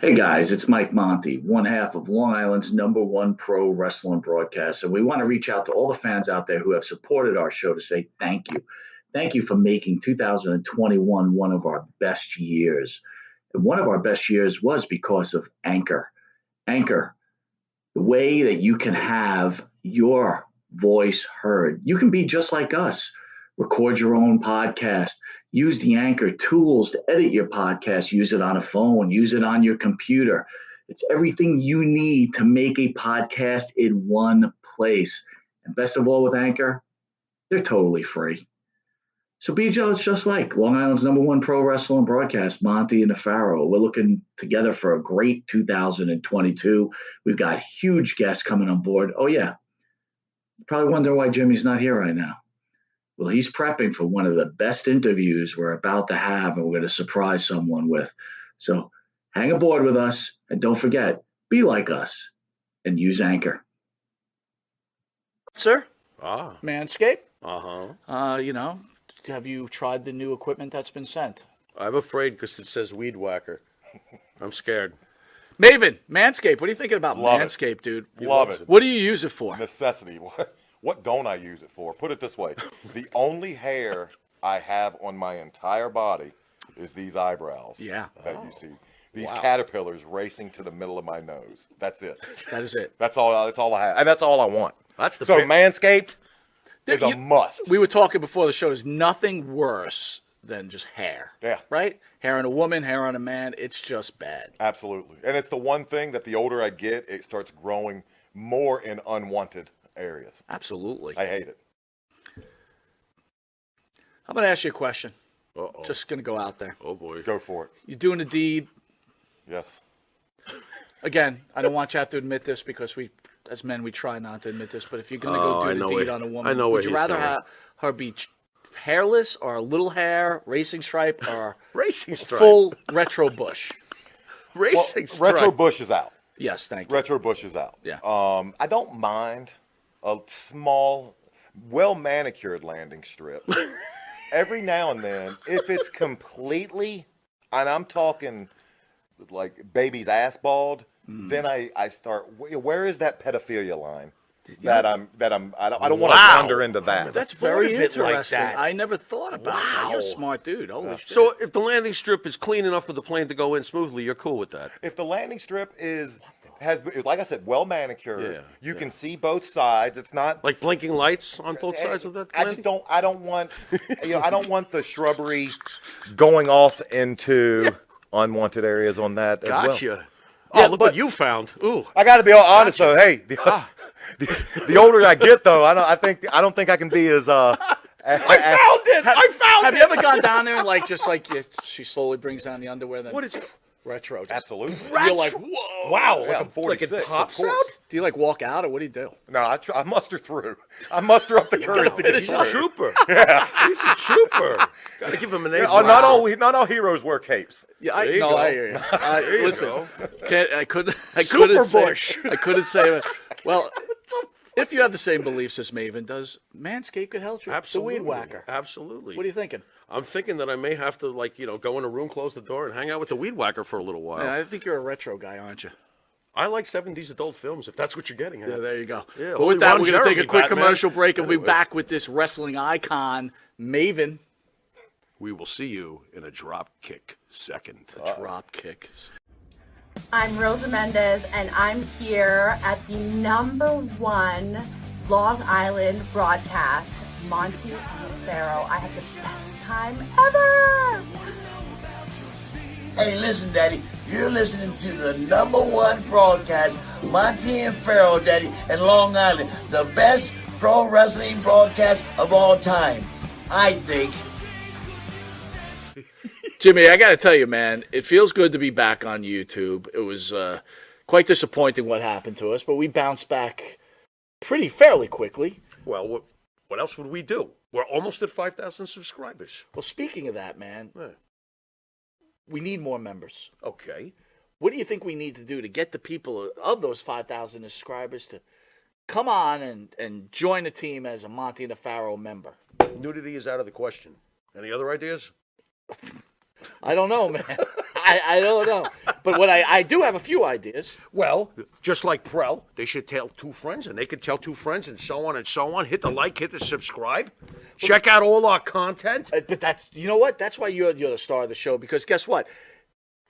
Hey guys, it's Mike Monte, one half of Long Island's #1 pro wrestling broadcast. And we want to reach out to all the fans out there who have supported our show to say thank you. Thank you for making 2021 one of our best years. And one of our best years was because of Anchor. Anchor, the way that you can have your voice heard. You can be just like us. Record your own podcast. Use the Anchor tools to edit your podcast. Use it on a phone. Use it on your computer. It's everything you need to make a podcast in one place. And best of all with Anchor, they're totally free. So be just like Long Island's #1 pro wrestling broadcast, Monte and the Pharaoh. We're looking together for a great 2022. We've got huge guests coming on board. Oh, yeah. You probably wonder why Jimmy's not here right now. Well, he's prepping for one of the best interviews we're about to have, and we're going to surprise someone with. So hang aboard with us, and don't forget, be like us and use Anchor. Sir? Manscaped? Have you tried the new equipment that's been sent? I'm afraid because it says weed whacker. I'm scared. Maven, Manscaped, what are you thinking about Love Manscaped, dude? Love it. What do you use it for? Necessity. What don't I use it for? Put it this way. The only hair I have on my entire body is these eyebrows. Yeah. That you see. These Wow. caterpillars racing to the middle of my nose. That's it. That is it. That's all I have. And that's all I want. That's the So big- Manscaped is a You- must. We were talking before the show. There's nothing worse than just hair. Yeah. Right? Hair on a woman, hair on a man. It's just bad. Absolutely. And it's the one thing that the older I get, it starts growing more in unwanted areas. Absolutely. I hate it. I'm going to ask you a question. Uh-oh. Just going to go out there. Oh, boy. Go for it. You're doing a deed. Yes. Again, I don't want you to have to admit this because we, as men, we try not to admit this. But if you're going to Oh, go I do know the deed where- on a woman, I know where would you he's rather going. have her be hairless or a little hair, racing stripe, or Racing stripe. full retro bush? Well, Racing stripe. Retro Bush is out. Yes, thank you. Retro Bush is out. Yeah. I don't mind a small, well manicured landing strip. Every now and then, if it's completely, and I'm talking like baby's ass bald, then I start. Where is that pedophilia line? I don't want to Wow. wander into that. That's thought very of it like interesting. that. I never thought about that. You're a Wow. smart dude. Holy shit. So if the landing strip is clean enough for the plane to go in smoothly, you're cool with that? If the landing strip has, like I said, well manicured, Yeah, you can see both sides. It's not Like blinking lights on both sides of that I landing? just don't. I don't want. I don't want the shrubbery going off into unwanted areas on that as well. Gotcha. Yeah, Oh, look but- what you found. Ooh. I got to be all honest though. Hey, the older I get though, I don't think I can be as I found it! I found have it! you ever gone down there and she slowly brings down the underwear? Then What is retro? Just, Absolutely. You're like, whoa! Wow, Yeah, I'm like it 46, of pops course. out? Do you like walk out or what do you do? No, I muster through. I muster up the courage to get He's through. a trooper. He's a trooper. Gotta give him an A. Not all heroes wear capes. Yeah, There you no, go. I hear you. There you Listen, go. I couldn't Super say. Bush. I couldn't say it. Well, if you have the same beliefs as Maven does, Manscaped could help you. Absolutely. The weed whacker. Absolutely. What are you thinking? I'm thinking that I may have to, go in a room, close the door, and hang out with the weed whacker for a little while. Yeah, I think you're a retro guy, aren't you? I like 70s adult films, if that's what you're getting at. Yeah, there you go. Yeah, but only with that, Ron we're going to take a Jeremy, quick Batman. commercial break and we'll be Anyway. back with this wrestling icon, Maven. We will see you in a drop kick second. Drop kick. I'm Rosa Mendez, and I'm here at the #1 Long Island broadcast, Monte and Pharaoh. I had the best time ever! Hey, listen, Daddy. You're listening to the #1 broadcast, Monte and Pharaoh, Daddy, in Long Island. The best pro wrestling broadcast of all time, I think. Jimmy, I got to tell you, man, it feels good to be back on YouTube. It was quite disappointing what happened to us, but we bounced back fairly quickly. Well, what else would we do? We're almost at 5,000 subscribers. Well, speaking of that, man, Yeah. we need more members. Okay. What do you think we need to do to get the people of those 5,000 subscribers to come on and join the team as a Monte and a Pharaoh member? Nudity is out of the question. Any other ideas? I don't know, man. I don't know. But what I do have a few ideas. Well, just like Prel, they should tell 2 friends, and they could tell 2 friends, and so on and so on. Hit the like, hit the subscribe. Check out all our content. But that's, you know what? That's why you're the star of the show, because guess what?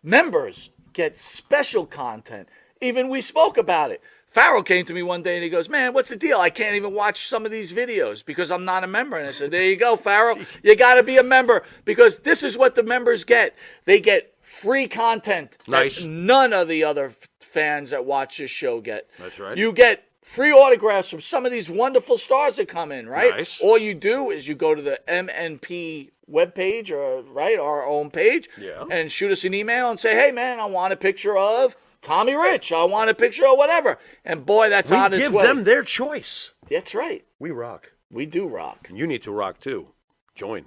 Members get special content. Even we spoke about it. Pharaoh came to me one day and he goes, man, what's the deal? I can't even watch some of these videos because I'm not a member. And I said, there you go, Pharaoh. You got to be a member, because this is what the members get. They get free content that none of the other fans that watch this show get. That's right. You get free autographs from some of these wonderful stars that come in, right? Nice. All you do is you go to the MNP webpage, or our own page, and shoot us an email and say, hey, man, I want a picture of Tommy Rich. I want a picture of whatever. And boy, that's on its way. We give them their choice. That's right. We rock. We do rock. And you need to rock too. Join.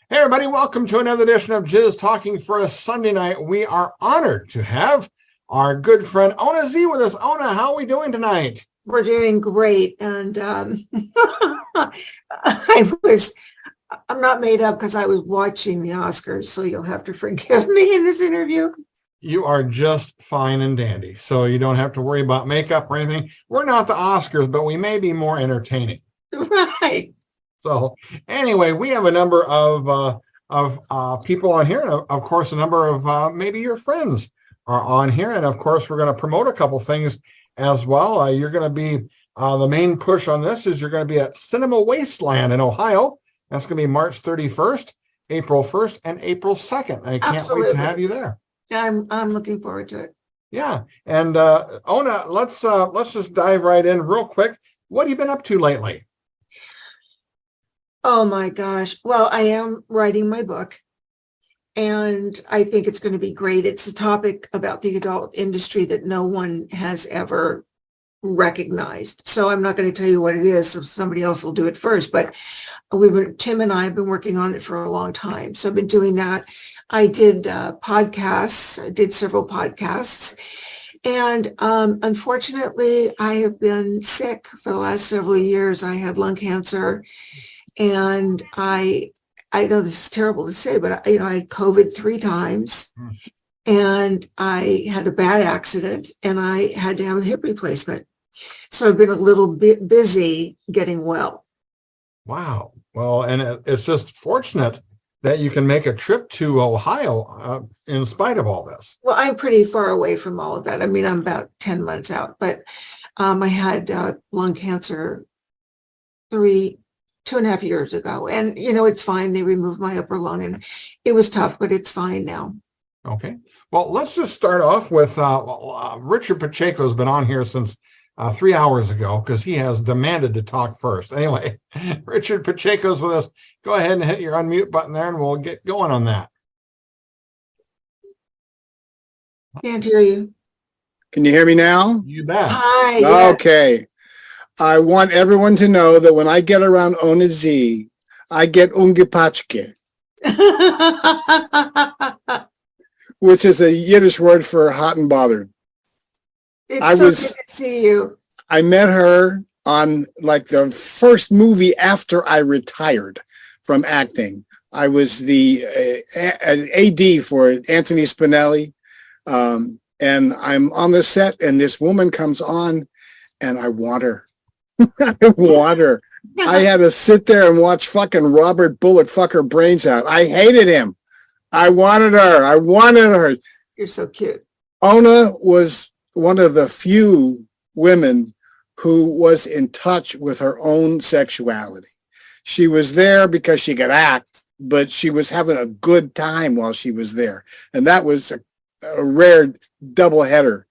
Hey everybody, welcome to another edition of Jizz Talking for a Sunday night. We are honored to have our good friend Ona Zee with us. Ona, how are we doing tonight? We're doing great. And I'm not made up because I was watching the Oscars, so you'll have to forgive me in this interview. You are just fine and dandy, so you don't have to worry about makeup or anything. We're not the Oscars, but we may be more entertaining. Right. So anyway, we have a number of people on here, and of course, a number of maybe your friends are on here, and of course, we're going to promote a couple things as well. You're going to be the main push on this is you're going to be at Cinema Wasteland in Ohio. That's going to be March 31st, April 1st, and April 2nd. I can't wait to have you there. I'm looking forward to it. Yeah, and Ona, let's just dive right in real quick. What have you been up to lately? Oh my gosh. Well, I am writing my book, and I think it's going to be great. It's a topic about the adult industry that no one has ever recognized. So I'm not going to tell you what it is, so somebody else will do it first. But Tim and I have been working on it for a long time. So I've been doing that. I did podcasts. I did several podcasts. And unfortunately, I have been sick for the last several years. I had lung cancer. And I know this is terrible to say, but I had COVID 3 times, and I had a bad accident, and I had to have a hip replacement. So I've been a little bit busy getting well. Wow. Well, and it's just fortunate that you can make a trip to Ohio in spite of all this. Well, I'm pretty far away from all of that. I mean, I'm about 10 months out, but I had lung cancer 2.5 years ago. And, it's fine. They removed my upper lung, and it was tough, but it's fine now. Okay. Well, let's just start off with Richard Pacheco has been on here since 3 hours ago because he has demanded to talk first. Anyway, Richard Pacheco's with us. Go ahead and hit your unmute button there, and we'll get going on that. Can't hear you. Can you hear me now? You bet. Hi. Okay. I want everyone to know that when I get around Ona Zee, I get ungepachke, which is a Yiddish word for hot and bothered. It's so good to see you. I met her on like the first movie after I retired from acting. I was the AD for Anthony Spinelli, and I'm on the set, and this woman comes on, and I want her. I want her. I had to sit there and watch fucking Robert Bullock fuck her brains out. I hated him. I wanted her. You're so cute. Ona was one of the few women who was in touch with her own sexuality. She was there because she could act, but she was having a good time while she was there. And that was a rare doubleheader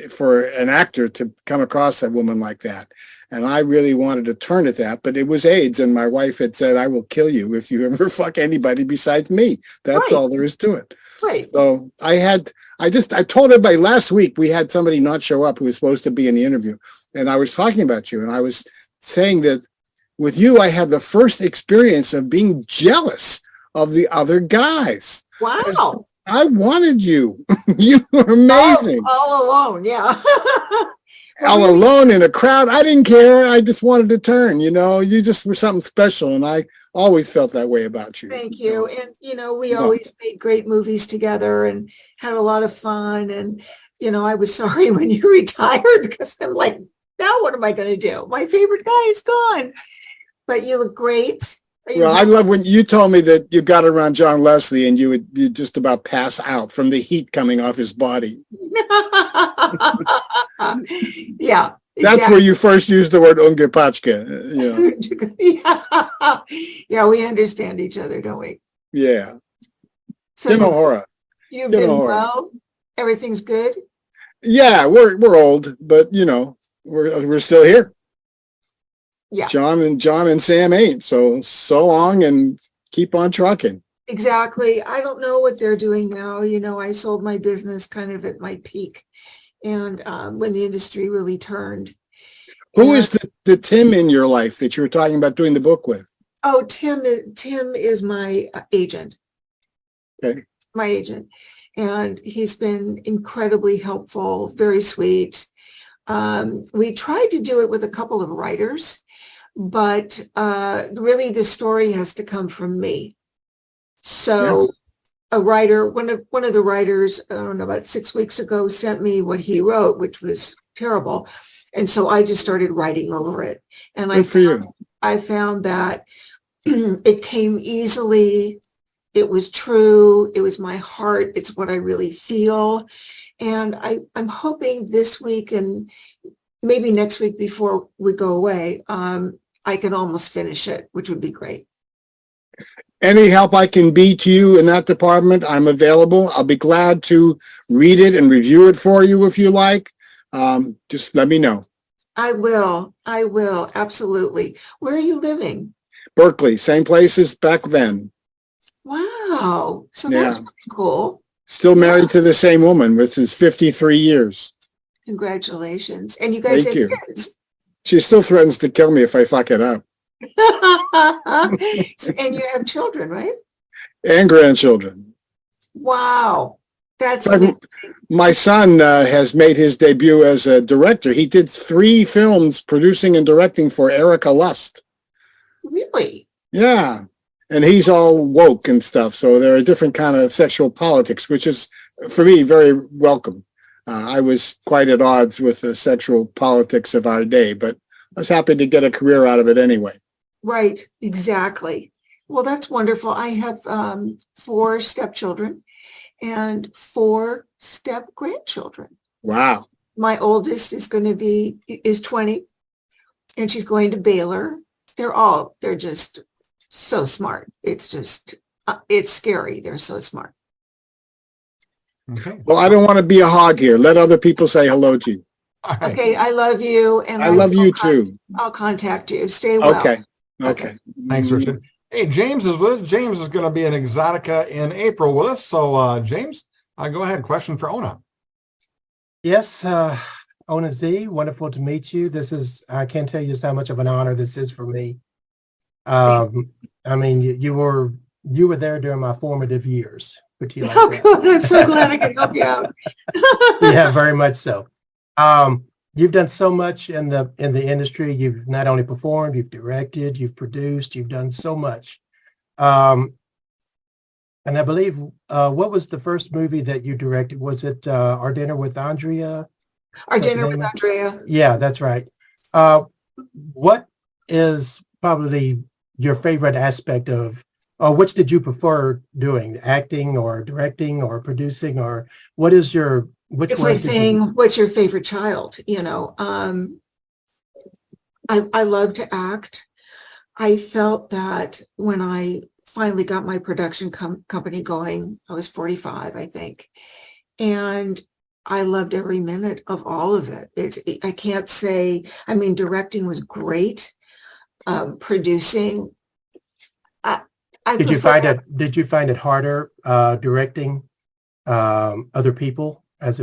for an actor to come across a woman like that. And I really wanted to turn at that, but it was AIDS. And my wife had said, I will kill you if you ever fuck anybody besides me. That's all there is to it. Right. So I told everybody last week, we had somebody not show up who was supposed to be in the interview. And I was talking about you, and I was saying that with you, I had the first experience of being jealous of the other guys. Wow. I wanted you. You were amazing. All alone, yeah. All alone in a crowd. I didn't care. I just wanted to turn, you just were something special. And I always felt that way about you. Thank you. And, we always made great movies together and had a lot of fun. And, I was sorry when you retired because I'm like, now what am I going to do? My favorite guy is gone. But you look great. Well, I love when you told me that you got around John Leslie and you would just about pass out from the heat coming off his body. Yeah. That's where you first used the word ungepachka. Yeah. Yeah, we understand each other, don't we? Yeah. So Timahora. You've been well? Everything's good? Yeah, we're old, but we're still here. Yeah. John and Sam ain't. So long and keep on trucking. Exactly. I don't know what they're doing now. I sold my business kind of at my peak and when the industry really turned. Who is the Tim in your life that you were talking about doing the book with? Oh, Tim is my agent. Okay. My agent. And he's been incredibly helpful, very sweet. We tried to do it with a couple of writers, but really the story has to come from me. So a writer, one of the writers, I don't know, about 6 weeks ago sent me what he wrote, which was terrible. And so I just started writing over it. And I found that it came easily. It was true. It was my heart. It's what I really feel. And I'm hoping this week and maybe next week before we go away, I can almost finish it, which would be great. Any help I can be to you in that department, I'm available. I'll be glad to read it and review it for you if you like. Just let me know. I will. Absolutely. Where are you living? Berkeley, same place as back then. Wow. So that's pretty cool. Still married to the same woman, which is 53 years. Congratulations. And you guys have kids. She still threatens to kill me if I fuck it up. And you have children, right? And grandchildren. Wow. That's amazing. My son has made his debut as a director. He did 3 films producing and directing for Erica Lust. Really? Yeah. And he's all woke and stuff. So there are different kind of sexual politics, which is, for me, very welcome. I was quite at odds with the sexual politics of our day, but I was happy to get a career out of it anyway. Right. Exactly. Well, that's wonderful. I have 4 stepchildren and 4 step-grandchildren. Wow. My oldest is 20, and she's going to Baylor. They're just so smart. It's scary. They're so smart. Okay. Well, I don't want to be a hog here. Let other people say hello to you. Right. Okay. I love you. And I love you too. I'll contact you. Stay well. Okay. Thanks, Richard. Hey, James is with us. James is going to be in Exotica in April with us. So, James, go ahead. Question for Ona. Yes, Ona Zee, wonderful to meet you. I can't tell you just how much of an honor this is for me. I mean, you were there during my formative years. Good. I'm so glad I could help you out. Yeah, very much so. You've done so much in the industry. You've not only performed, you've directed, you've produced, you've done so much. And I believe, what was the first movie that you directed? Was it Our Dinner with Andrea? Our Dinner with Andrea. Yeah, that's right. What is probably your favorite aspect of, or which did you prefer doing, acting or directing or producing, or what is your, which It's one like saying, what's your favorite child? I love to act. I felt that when I finally got my production company going, I was 45, I think. And I loved every minute of all of it. I can't say, I mean, directing was great. Producing, did you find it harder directing other people as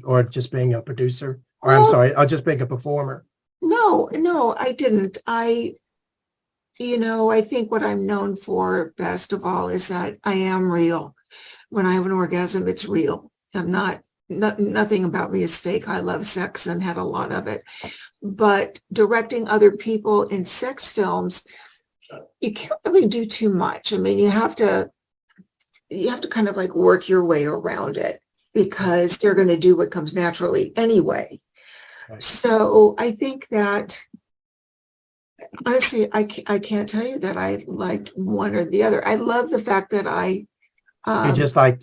or just being a producer? Or I'm sorry, I'll just being a performer. No, I didn't. I think what I'm known for best of all is that I am real. When I have an orgasm, it's real. I'm nothing about me is fake. I love sex and had a lot of it. But directing other people in sex films, you can't really do too much. I mean, you have to kind of like work your way around it because they're going to do what comes naturally anyway. Right. So I think that honestly, I can't tell you that I liked one or the other. I love the fact that you just like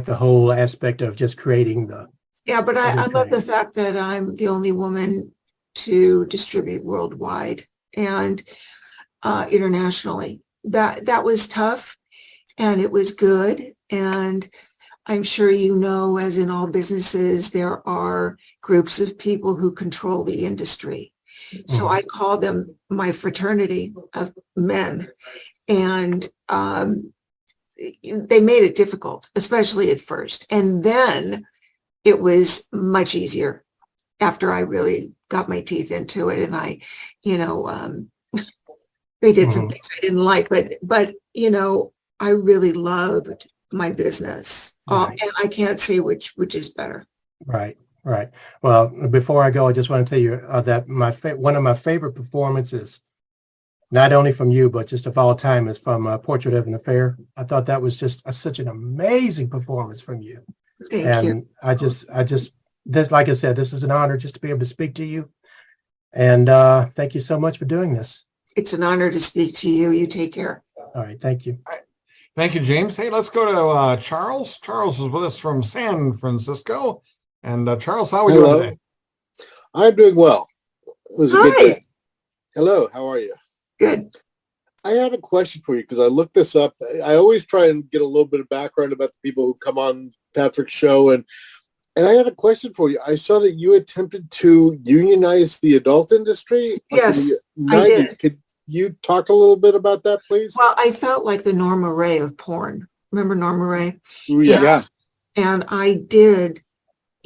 the whole aspect of just creating the. Yeah, but I love the fact that I'm the only woman to distribute worldwide and internationally. That was tough, and it was good. And I'm sure as in all businesses, there are groups of people who control the industry. So I call them my fraternity of men. And they made it difficult, especially at first. And then it was much easier after I really got my teeth into it. And they did some things I didn't like, but I really loved my business. Right. And I can't say which is better. Right. Well, before I go, I just want to tell you that one of my favorite performances, not only from you, but just of all time, is from Portrait of an Affair. I thought that was just such an amazing performance from you. Thank you. I just, this, like I said, this is an honor just to be able to speak to you. And thank you so much for doing this. It's an honor to speak to you. You take care. All right. Thank you. All right. Thank you, James. Hey, let's go to Charles. Charles is with us from San Francisco. And Charles, how are you doing today? I'm doing well. It was a good day. Hello, how are you? Good. I had a question for you because I looked this up. I always try and get a little bit of background about the people who come on Patrick's show. And I had a question for you. I saw that you attempted to unionize the adult industry. Yes, in the 90s. I did. Could you talk a little bit about that, please? Well, I felt like the Norma Ray of porn. Remember Norma Ray? Yeah. And I did,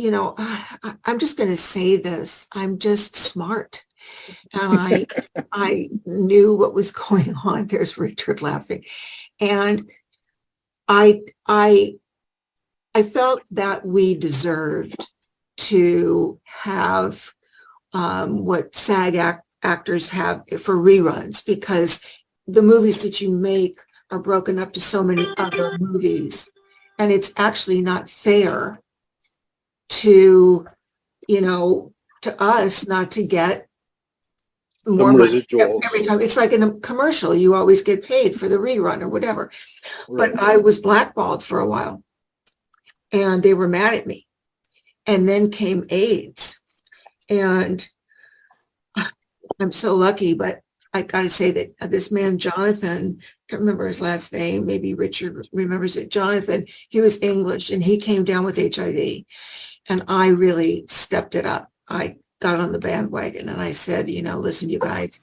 I'm just going to say this. I'm just smart. And I knew what was going on. There's Richard laughing. And I felt that we deserved to have what SAG actors have for reruns, because the movies that you make are broken up to so many other movies. And it's actually not fair to us not to get more money every time. It's like in a commercial, you always get paid for the rerun or whatever. Right. But I was blackballed for a while and they were mad at me. And then came AIDS. And I'm so lucky, but I got to say that this man, Jonathan, I can't remember his last name, maybe Richard remembers it, Jonathan, he was English and he came down with HIV. And I really stepped it up. I got on the bandwagon and I said, listen, you guys,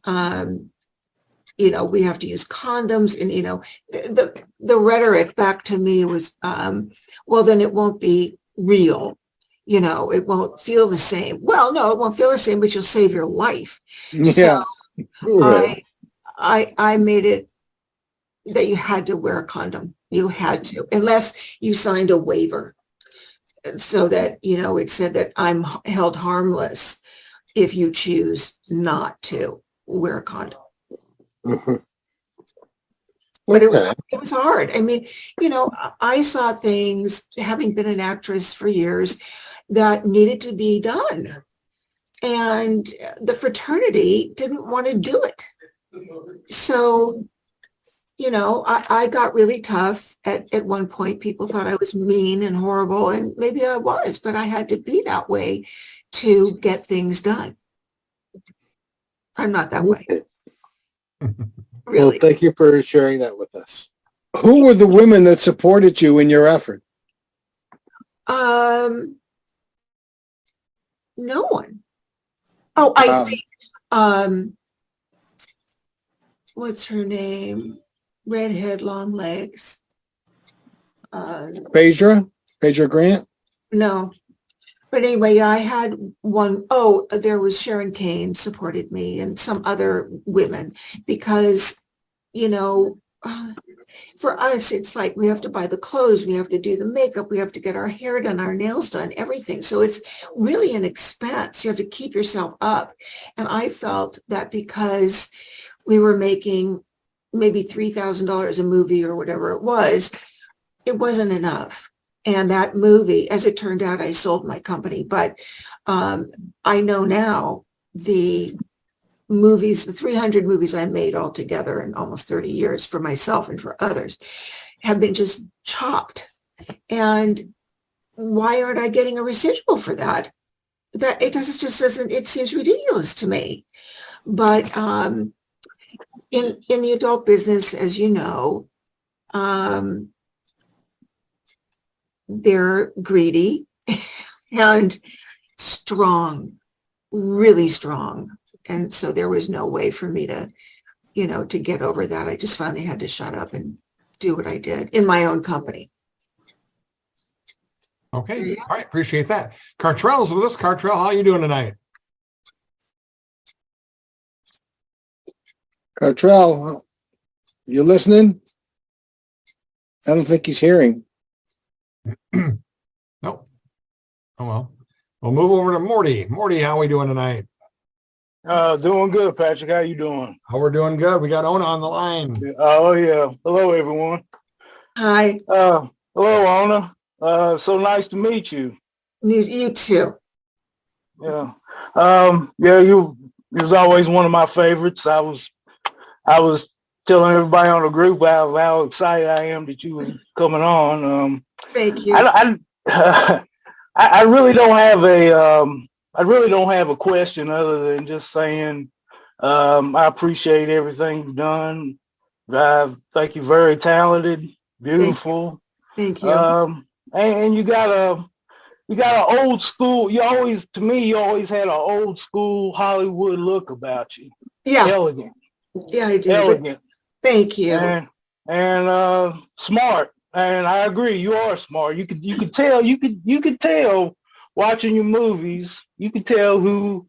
we have to use condoms. And, the rhetoric back to me was, well, then it won't be real. It won't feel the same. Well, no, it won't feel the same, but you'll save your life. Yeah. So I made it that you had to wear a condom. You had to, unless you signed a waiver. So that, it said that I'm held harmless if you choose not to wear a condom. Mm-hmm. But it was hard. I mean, I saw things, having been an actress for years, that needed to be done. And the fraternity didn't want to do it. So, you know, I got really tough at one point. People thought I was mean and horrible, and maybe I was, but I had to be that way to get things done. I'm not that way. Really. Well, thank you for sharing that with us. Who were the women that supported you in your effort? No one. Oh, I think, what's her name? Redhead, long legs. Phaedra Grant? No. But anyway, I had one. Oh, there was Sharon Kane supported me and some other women because, you know, for us, it's like we have to buy the clothes, we have to do the makeup, we have to get our hair done, our nails done, everything. So it's really an expense. You have to keep yourself up. And I felt that because we were making maybe $3,000 a movie or whatever it wasn't enough. And that movie, as it turned out, I sold my company. But I know now the movies, the 300 movies I made altogether in almost 30 years for myself and for others have been just chopped. And why aren't I getting a residual for that? That it just doesn't, it seems ridiculous to me. But in the adult business, as you know, they're greedy and strong, really strong. And so there was no way for me to, you know, to get over that. I just finally had to shut up and do what I did in my own company. Okay. All right. Appreciate that. Cartrell's with us. Cartrell, how are you doing tonight? Cartrell, you listening? I don't think he's hearing. Nope. Oh, well. We'll move over to Morty. Morty, how are we doing tonight? Doing good, Patrick. How you doing? Oh, we're doing good. We got Ona on the line. Oh, yeah. Hello, everyone. Hi. Hello, Ona. So nice to meet you. You too. Yeah. Yeah, you was always one of my favorites. I was telling everybody on the group how excited I am that you was coming on. Thank you. I really don't have a question other than just saying I appreciate everything you've done. I think you're very talented, beautiful. Thank you. And you got an old school. You always had an old school Hollywood look about you. Yeah. Elegant. Yeah, I do. Elegant. Thank you. And smart. And I agree, you are smart. You could tell watching your movies. You could tell who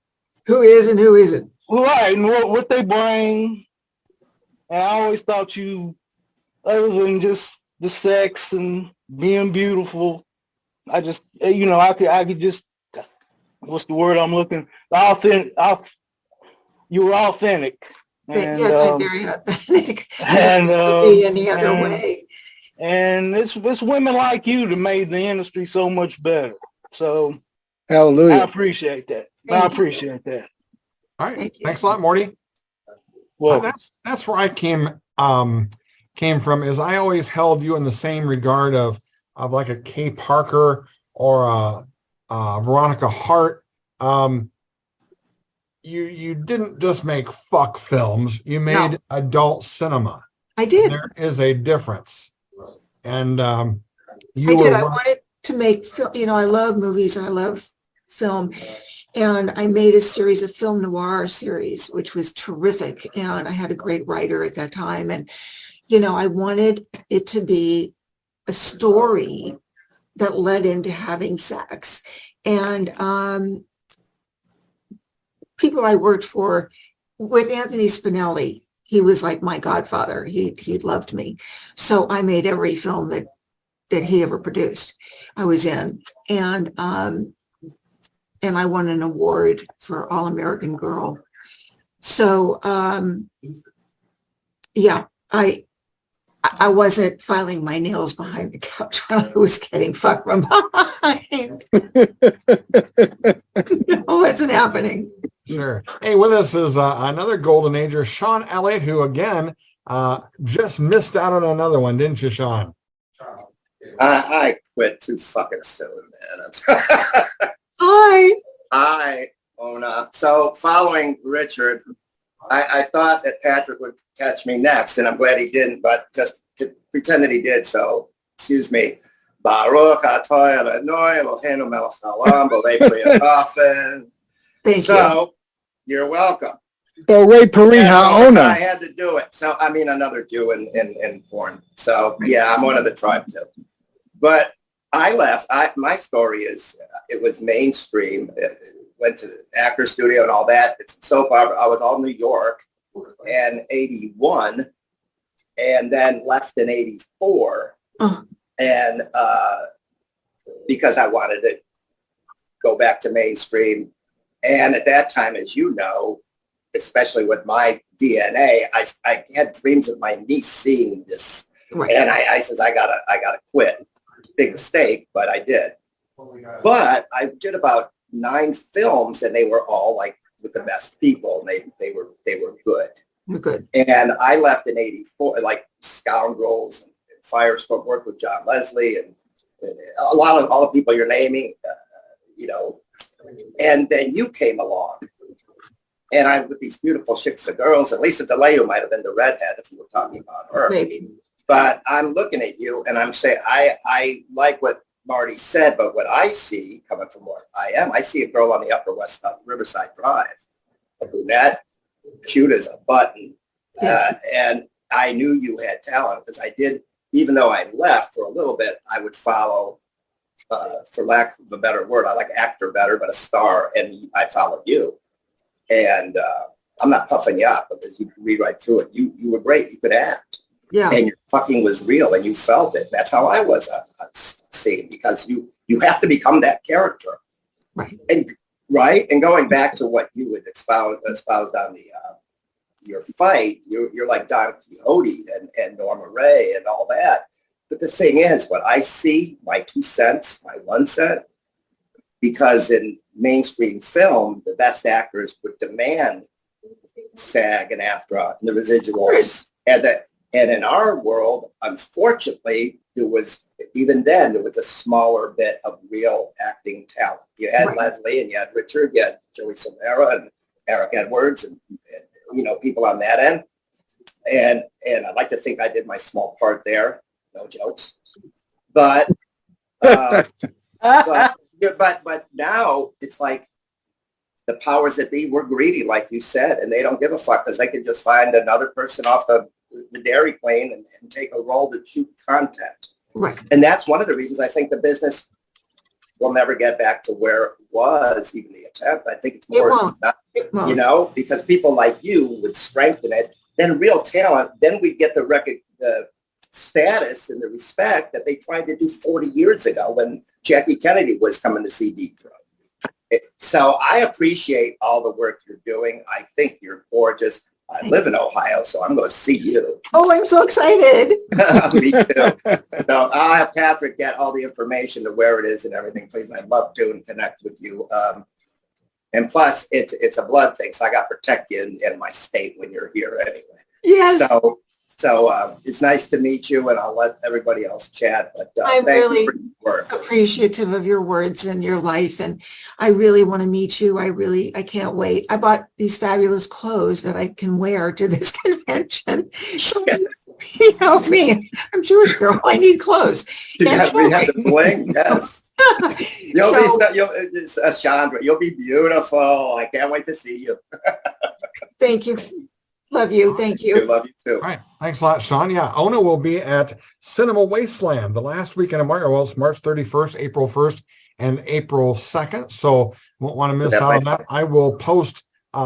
is and who isn't. Right, and what they bring. And I always thought you, other than just the sex and being beautiful, I just, you know, I could just, what's the word I'm looking? Authentic. You were authentic. And, yes, I'm very authentic. And be any other way. And it's women like you that made the industry so much better. So, hallelujah. I appreciate that. I appreciate that. All right. Thanks a lot, Morty. Well, that's where I came from. Is I always held you in the same regard of like a Kay Parker or a Veronica Hart. You didn't just make fuck films. You made adult cinema. I did. There is a difference. And I wanted to make film. You know, I love movies. I love film. And I made a series of film noir series, which was terrific. And I had a great writer at that time. And, you know, I wanted it to be a story that led into having sex. And people I worked for with Anthony Spinelli, he was like my godfather. He loved me. So I made every film that he ever produced. I was in. And I won an award for All American Girl. So yeah, I I wasn't filing my nails behind the couch when I was getting fucked from behind. No, it wasn't happening. Sure. Hey, with us is another golden ager, Sean Elliott, who again just missed out on another one, didn't you, Sean? I quit too fucking soon, man. Hi, Ona. So following Richard, I thought that Patrick would catch me next, and I'm glad he didn't, but just to pretend that he did. So, excuse me. Baruch atah Adonai Eloheinu melech haolam b'lei pri ha'kofen. Thank you. So, you're welcome. Bore Pariha Ona. I had to do it. So, I mean, another Jew in porn. So, yeah, I'm one of the tribe too. But I left. My story is, it was mainstream. Went to the actor studio and all that. It's soap opera. I was all New York in 81 and then left in 84. And because I wanted to go back to mainstream. And at that time, as you know, especially with my DNA, I had dreams of my niece seeing this. Right. And I says, I gotta quit. Big mistake, but I did. But I did about 9 films, and they were all like with the best people. And they were good. Good. And I left in 84, like Scoundrels and Firestorm, worked with John Leslie and all the people you're naming, you know. And then you came along, and I'm with these beautiful chicks and girls. And Lisa DeLeo might have been the redhead if you were talking about her. Maybe. But I'm looking at you, and I'm saying, I like what Marty said, but what I see coming from where I see a girl on the Upper West Side, Riverside Drive, a brunette, cute as a button. And I knew you had talent because I did, even though I left for a little bit, I would follow, for lack of a better word, I like actor better, but a star, and I followed you. And I'm not puffing you up because you read right through it. You were great. You could act. Yeah. And your fucking was real, and you felt it. That's how I was on scene, because you have to become that character. Right. And going back to what you would espoused on the your fight, you're like Don Quixote and Norma Ray and all that. But the thing is, what I see, my 2 cents, my 1 cent, because in mainstream film, the best actors would demand SAG and AFTRA and the residuals. And in our world, unfortunately, there was a smaller bit of real acting talent. You had Leslie, and you had Richard, you had Joey Silvera and Eric Edwards, and you know, people on that end. And I'd like to think I did my small part there. No jokes. But but now it's like the powers that be were greedy, like you said, and they don't give a fuck because they can just find another person off the Dairy Queen and take a role to shoot content. Right. And that's one of the reasons I think the business will never get back to where it was, even the attempt. I think it's more, you know, because people like you would strengthen it. Then real talent, then we get the status and the respect that they tried to do 40 years ago when Jackie Kennedy was coming to see Deep Throat. So I appreciate all the work you're doing. I think you're gorgeous. I live in Ohio, so I'm going to see you. Oh, I'm so excited. Me too. So I'll have Patrick get all the information to where it is and everything, please. I'd love to and connect with you. And plus, it's a blood thing, so I got to protect you in my state when you're here anyway. Yes. So it's nice to meet you, and I'll let everybody else chat. But I'm thank really you for your work. appreciative of your words and your life, and I really want to meet you. I can't wait. I bought these fabulous clothes that I can wear to this convention. So, you know me, I'm a Jewish girl. I need clothes. We have the bling, yes. Chandra, you'll be beautiful. I can't wait to see you. Thank you. Love you. Thank you. Love you too. All right. Thanks a lot, Sean. Yeah, Ona will be at Cinema Wasteland the last weekend of March. Well, it's March 31st, April 1st, and April 2nd. So won't want to miss out on that. I will post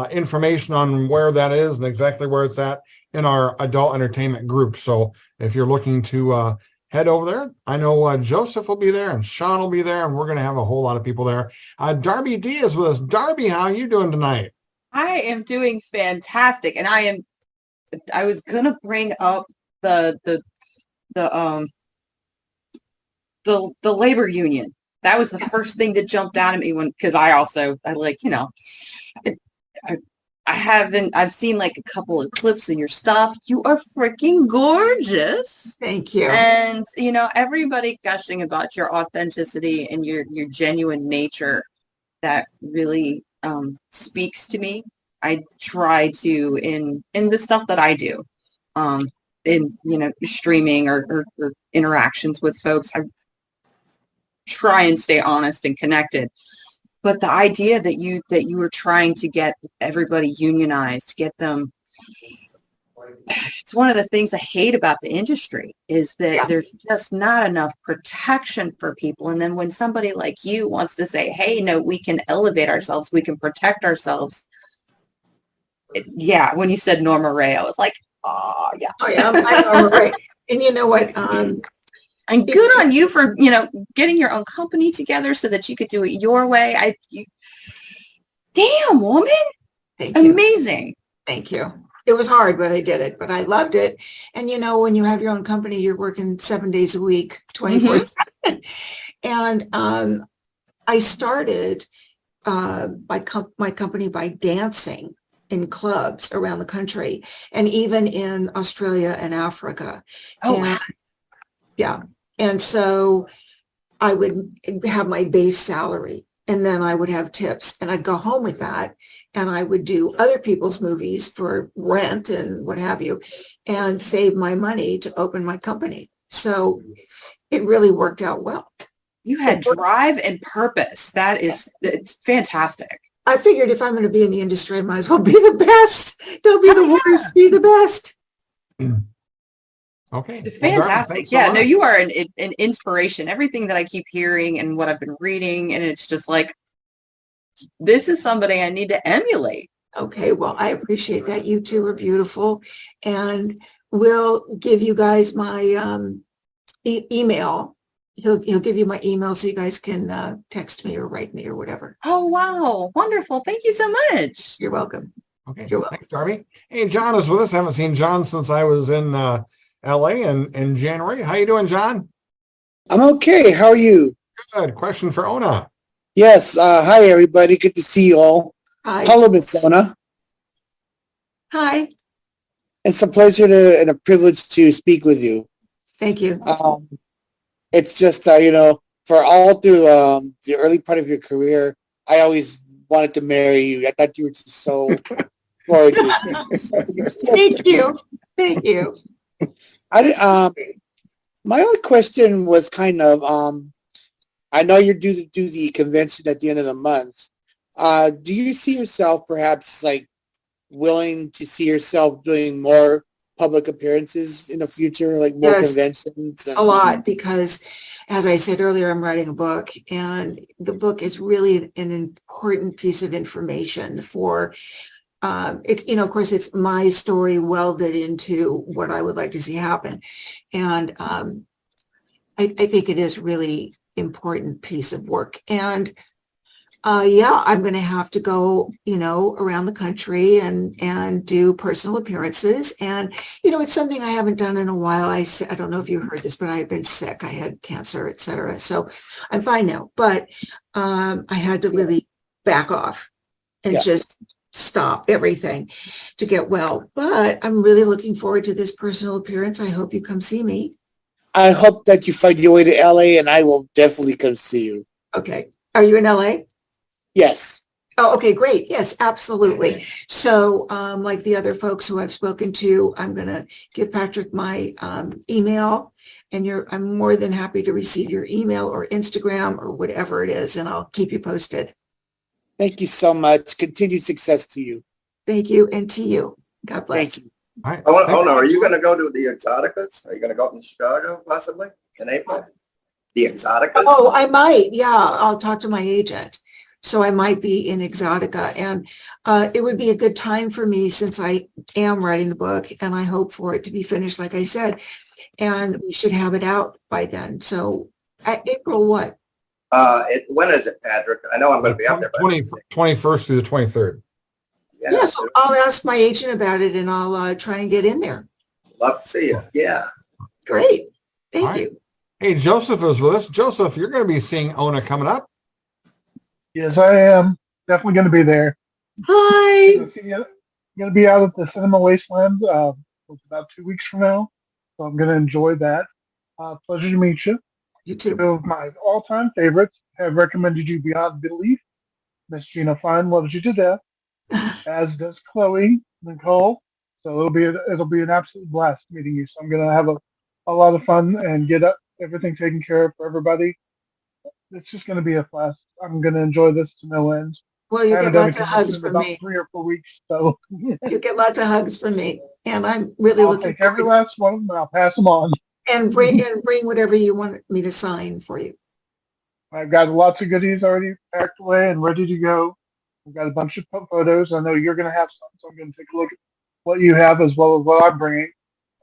information on where that is and exactly where it's at in our adult entertainment group. So if you're looking to head over there, I know Joseph will be there and Sean will be there, and we're going to have a whole lot of people there. Darby D is with us. Darby, how are you doing tonight? I am doing fantastic, and I was gonna bring up the the labor union. That was the first thing that jumped out at me because I like, I've seen like a couple of clips of your stuff. You are freaking gorgeous. Thank you. And, everybody gushing about your authenticity and your genuine nature, that really speaks to me. I try to, in the stuff that I do, in, streaming or interactions with folks, I try and stay honest and connected. But the idea that you were trying to get everybody unionized, get them, it's one of the things I hate about the industry is that there's just not enough protection for people. And then when somebody like you wants to say, hey, no, we can elevate ourselves, we can protect ourselves. When you said Norma Ray, I was like, oh, yeah. Oh, yeah, I'm Norma Ray. And you know what? And good on you for, getting your own company together so that you could do it your way. Damn, woman. Thank you. Amazing. Thank you. It was hard, but I did it. But I loved it. And, when you have your own company, you're working 7 days a week, 24/7. And I started my company by dancing in clubs around the country and even in Australia and Africa. Oh, wow. Yeah. And so I would have my base salary and then I would have tips and I'd go home with that and I would do other people's movies for rent and what have you and save my money to open my company. So it really worked out well. You had drive and purpose. It's fantastic. I figured if I'm going to be in the industry, I might as well be the best. Don't be the worst, be the best. Okay. Fantastic. Well, no, you are an inspiration. Everything that I keep hearing and what I've been reading, and it's just like, this is somebody I need to emulate. Okay. Well, I appreciate that. You two are beautiful. And we'll give you guys my email. He'll give you my email so you guys can text me or write me or whatever. Oh, wow. Wonderful. Thank you so much. You're welcome. Okay. You're welcome. Thanks, Darby. Hey, John is with us. I haven't seen John since I was in LA in January. How you doing, John? I'm okay. How are you? Good. Question for Ona. Yes. Hi, everybody. Good to see you all. Hi. Hello, Miss Ona. Hi. It's a pleasure and a privilege to speak with you. Thank you. It's just, for all through the early part of your career, I always wanted to marry you. I thought you were just so gorgeous. Thank you. Thank you. My only question was kind of, I know you're due to do the convention at the end of the month. Do you see yourself perhaps like willing to see yourself doing more public appearances in the future, like more conventions? A lot, because as I said earlier, I'm writing a book and the book is really an important piece of information for it's, of course, it's my story welded into what I would like to see happen. And I think it is really important piece of work. And I'm going to have to go, around the country and do personal appearances. And, it's something I haven't done in a while. I don't know if you heard this, but I've been sick. I had cancer, et cetera. So I'm fine now, but I had to really back off and just stop everything to get well. But I'm really looking forward to this personal appearance. I hope you come see me. I hope that you find your way to LA and I will definitely come see you. Okay. Are you in LA? Yes. Oh, okay, great. Yes, absolutely. So like the other folks who I've spoken to, I'm going to give Patrick my email and I'm more than happy to receive your email or Instagram or whatever it is, and I'll keep you posted. Thank you so much. Continued success to you. Thank you. And to you. God bless. Thank you. All right. Oh, no. Are you going to go to the Exoticas? Are you going to go up in Chicago possibly in April? The Exoticas? Oh, I might. Yeah, I'll talk to my agent. So I might be in Exotica, and it would be a good time for me since I am writing the book and I hope for it to be finished, like I said, and we should have it out by then. So April what? When is it, Patrick? I know I'm going to be out there. 21st through the 23rd. Yeah, so I'll ask my agent about it and I'll try and get in there. Love to see you. Yeah. Great. Hey, Joseph is with us. Joseph, you're going to be seeing Ona coming up. Yes, I am. Definitely going to be there. Hi. I'm going to be out at the Cinema Wasteland about 2 weeks from now. So I'm going to enjoy that. Pleasure to meet you. You too. Two of my all-time favorites have recommended you beyond belief. Miss Gina Fine loves you to death, as does Chloe Nicole. So it'll be an absolute blast meeting you. So I'm going to have a lot of fun and get everything taken care of for everybody. It's just going to be a blast. I'm going to enjoy this to no end. Well, you I get haven't done lots a of hugs convention in from about me. 3 or 4 weeks, so You get lots of hugs from me, and I'm really I'll looking take every last one of them and I'll pass them on. and bring whatever you want me to sign for you. I've got lots of goodies already packed away and ready to go. I've got a bunch of photos. I know you're going to have some, so I'm going to take a look at what you have as well as what I'm bringing.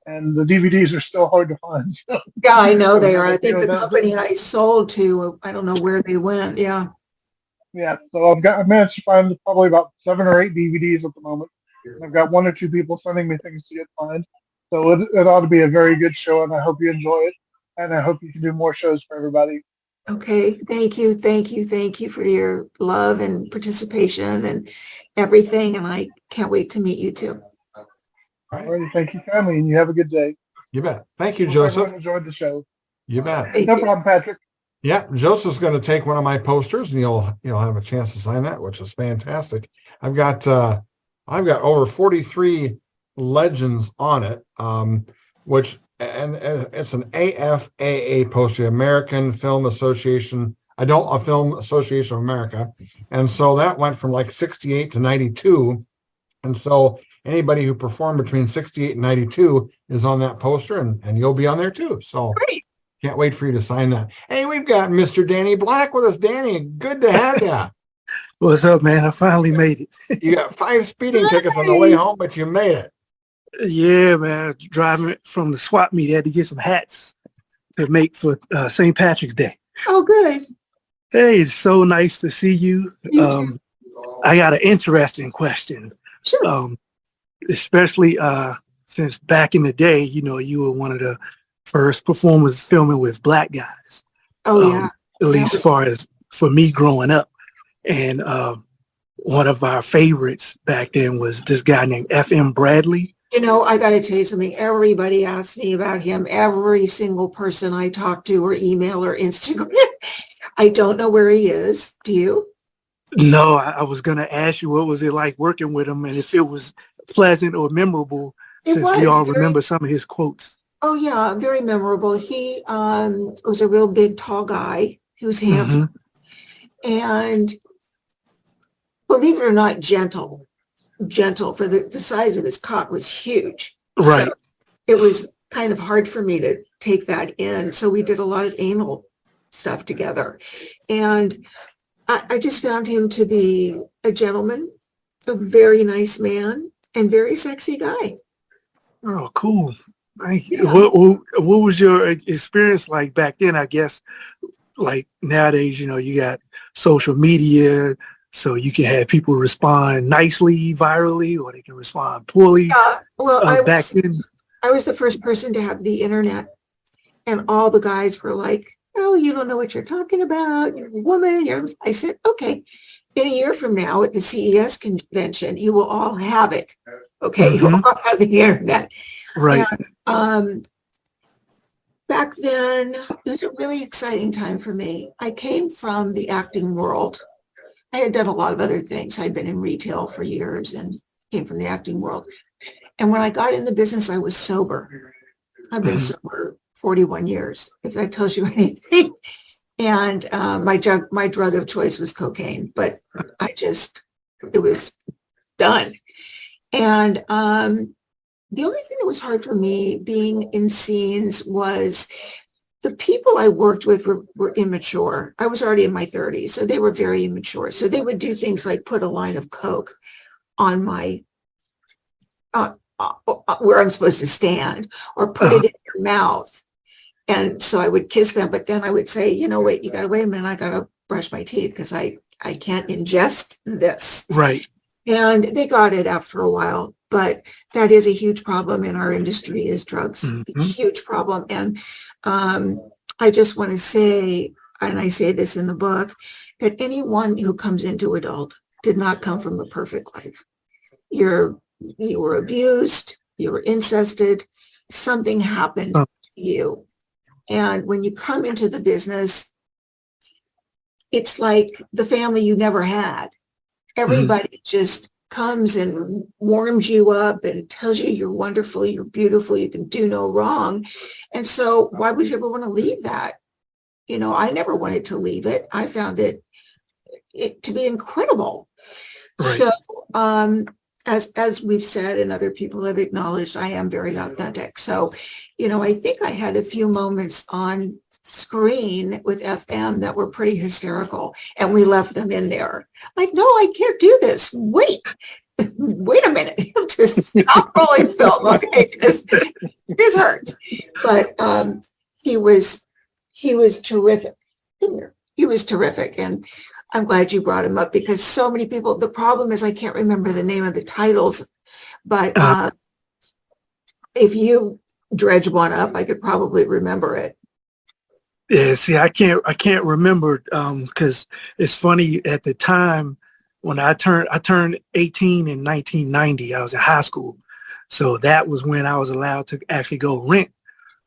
And the DVDs are still hard to find. So. Yeah, I know they are. I You think know, the that- company I sold to, I don't know where they went. Yeah. Yeah, so I've managed to find probably about 7 or 8 DVDs at the moment. And I've got 1 or 2 people sending me things to get signed. So it ought to be a very good show, and I hope you enjoy it. And I hope you can do more shows for everybody. Okay. Thank you for your love and participation and everything. And I can't wait to meet you too. All righty, thank you kindly, and you have a good day. You bet. Thank you, Hope Joseph. everyone enjoyed the show. You bet. Thank No you. problem, Patrick. Yeah, Joseph's going to take one of my posters, and you'll have a chance to sign that, which is fantastic. I've got over 43 legends on it, which and it's an AFAA poster, American Film Association, Adult Film Association of America, and so that went from like 68 to 92, and so anybody who performed between 68 and 92 is on that poster, and you'll be on there too. So. Great. Can't wait for you to sign that. Hey, we've got Mr. Danny Black with us. Danny, good to have you. What's up, man? I finally made it. You got 5 speeding tickets on the way home, but you made it. Yeah, man. Driving from the swap meet, had to get some hats to make for St. Patrick's Day. Oh, good. Hey, it's so nice to see you. You too. I got an interesting question. Sure. Especially since back in the day, you were one of the first performers filming with black guys. Oh, yeah. At least as far as for me growing up. And one of our favorites back then was this guy named F.M. Bradley. I got to tell you something. Everybody asks me about him. Every single person I talk to or email or Instagram. I don't know where he is. Do you? No, I was going to ask you what was it like working with him and if it was pleasant or memorable since we all remember some of his quotes. Oh, yeah, very memorable. He was a real big, tall guy. He was handsome. And believe it or not, gentle for the size of his cock was huge. Right. So it was kind of hard for me to take that in. So we did a lot of anal stuff together. And I just found him to be a gentleman, a very nice man, and very sexy guy. Oh, cool. Yeah. What was your experience like back then? I guess like nowadays, you got social media, so you can have people respond nicely, virally, or they can respond poorly. Yeah, well, then. I was the first person to have the internet, and all the guys were like, "Oh, you don't know what you're talking about. You're a woman." I said, "Okay, in a year from now at the CES convention, you will all have it. Okay, you will all have the internet." Right. And, back then, it was a really exciting time for me. I came from the acting world. I had done a lot of other things. I'd been in retail for years and came from the acting world. And when I got in the business, I was sober. I've been sober 41 years, if that tells you anything. And my drug of choice was cocaine, but it was done. And the only thing that was hard for me being in scenes was the people I worked with were immature. I was already in my 30s, so they were very immature. So they would do things like put a line of coke on my, where I'm supposed to stand, or put it in your mouth. And so I would kiss them, but then I would say, wait, you gotta wait a minute, I gotta brush my teeth because I can't ingest this. Right. And they got it after a while, but that is a huge problem in our industry is drugs, a huge problem. And I just want to say, and I say this in the book, that anyone who comes into adult did not come from a perfect life. You were abused, you were incested, something happened to you. And when you come into the business, it's like the family you never had. Everybody just comes and warms you up and tells you you're wonderful, you're beautiful, you can do no wrong. And so why would you ever want to leave that? You know, I never wanted to leave it. I found it to be incredible. Right. So as we've said and other people have acknowledged, I am very authentic. So, you know, I think I had a few moments on screen with FM that were pretty hysterical, and we left them in there. Like, no, I can't do this. Wait a minute. You have to stop rolling film, okay? Because this hurts. But he was terrific. He was terrific. And I'm glad you brought him up, because so many people, the problem is I can't remember the name of the titles, but if you dredge one up, I could probably remember it. Yeah, see, I can't remember because it's funny. At the time when I turned 18 in 1990, I was in high school. So that was when I was allowed to actually go rent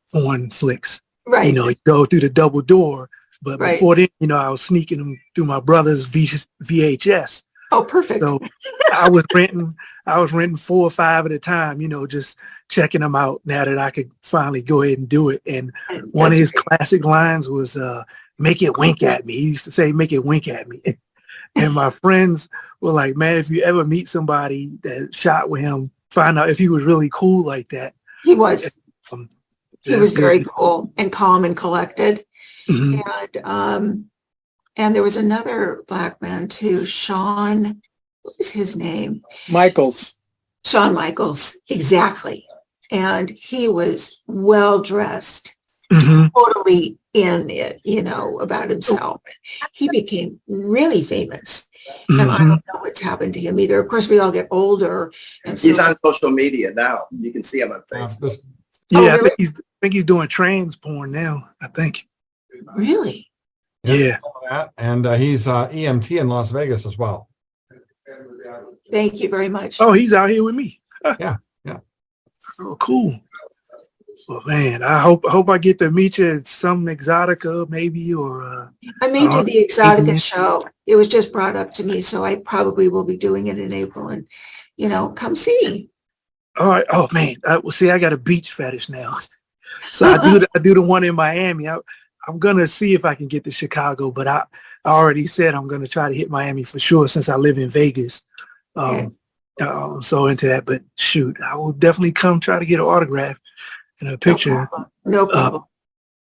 foreign flicks. Right. You know, go through the double door. But Right. before then, you know, I was sneaking them through my brother's VHS. Oh, perfect. So I was renting 4 or 5 at a time, you know, just checking them out now that I could finally go ahead and do it. And one of his classic lines was, make it wink at me. He used to say, make it wink at me. And my friends were like, man, if you ever meet somebody that shot with him, find out if he was really cool like that. He was. He was very good. cool and calm and collected. Mm-hmm. And there was another black man too, Sean, what was his name? Michaels. Shawn Michaels, exactly. And he was well dressed, totally in it, you know, about himself. He became really famous. And I don't know what's happened to him either. Of course, we all get older. And so He's on social media now. You can see him on Facebook. Yeah, really? I think he's doing trans porn now, I think. Really? Yeah. And he's EMT in Las Vegas as well. Thank you very much. Oh, he's out here with me. Yeah. Oh, cool. Well, man, I hope I get to meet you at some Exotica maybe, or I may do the Exotica show. It was just brought up to me, so I probably will be doing it in April. And, you know, come see. All right. Oh man, see, I got a beach fetish now, so I do the one in Miami. I'm gonna see if I can get to Chicago, but I already said I'm gonna try to hit Miami for sure since I live in Vegas. I'm so into that. But shoot, I will definitely come try to get an autograph and a picture. No problem.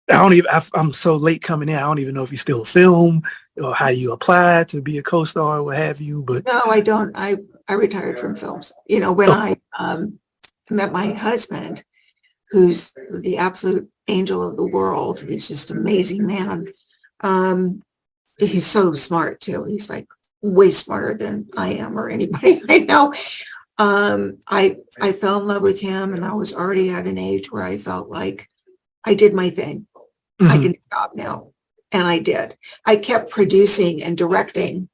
I'm so late coming in. I don't even know if you still film or how you apply to be a co-star or what have you. But no, I don't. I retired from films. You know, when I met my husband, who's the absolute angel of the world. He's just an amazing man. He's so smart too. He's like way smarter than I am or anybody I know. I fell in love with him, and I was already at an age where I felt like I did my thing. I can stop now. And I did. I kept producing and directing.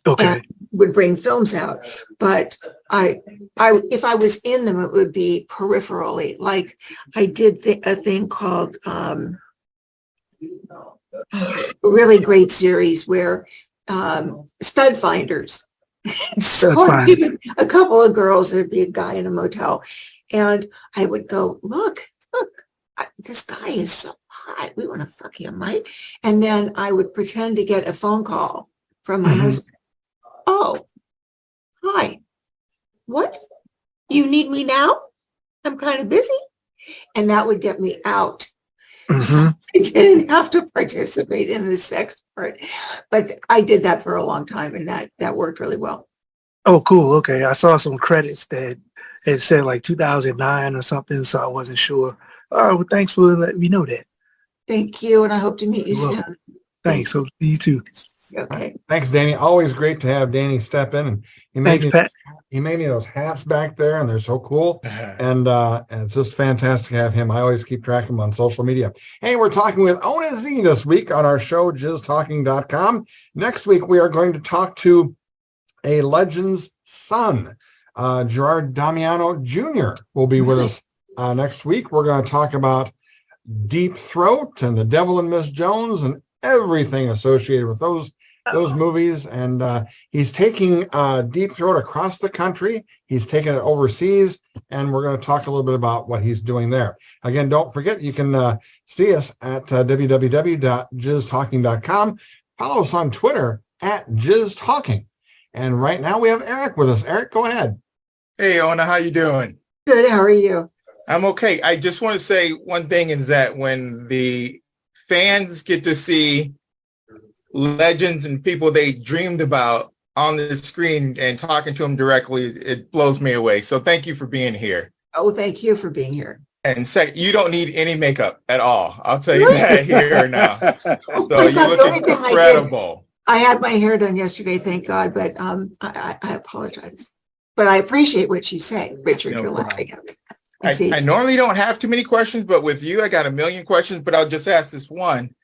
Okay. And would bring films out, but I if I was in them, it would be peripherally. Like I did a thing called a really great series where stud finders. So a couple of girls, there'd be a guy in a motel, and I would go, look, this guy is so hot. We want to fuck him, right? And then I would pretend to get a phone call from my husband. Oh, hi. What? You need me now? I'm kind of busy. And that would get me out. So I didn't have to participate in the sex part. But I did that for a long time, and that worked really well. Oh, cool. Okay. I saw some credits that it said like 2009 or something, so I wasn't sure. All right. Well, thanks for letting me know that. Thank you, and I hope to meet you soon. Thanks. Hope to see you too. Okay. Thanks, Danny. Always great to have Danny step in, and he made Thanks, me Pat. he made me those hats back there, and they're so cool. And it's just fantastic to have him. I always keep track of him on social media. Hey, we're talking with Ona Zee this week on our show, jizztalking.com. Next week, we are going to talk to a legend's son, Gerard Damiano Jr. will be with us next week. We're going to talk about Deep Throat and The Devil and Miss Jones and everything associated with those movies. And he's taking Deep Throat across the country. He's taking it overseas, and we're going to talk a little bit about what he's doing there. Again, don't forget, you can see us at www.jizztalking.com. Follow us on Twitter at jizztalking. And right now we have Eric with us. Eric, go ahead. Hey, Ona, how you doing? Good. How are you? I'm okay. I just want to say one thing is that when the fans get to see legends and people they dreamed about on the screen and talking to them directly, it blows me away. So thank you for being here. Oh, thank you for being here. And second, you don't need any makeup at all. I'll tell you that here now. So you look incredible. I had my hair done yesterday, thank God, but I apologize. But I appreciate what you say, Richard. No you're problem. laughing at me. I normally don't have too many questions, but with you, I got a million questions, but I'll just ask this one.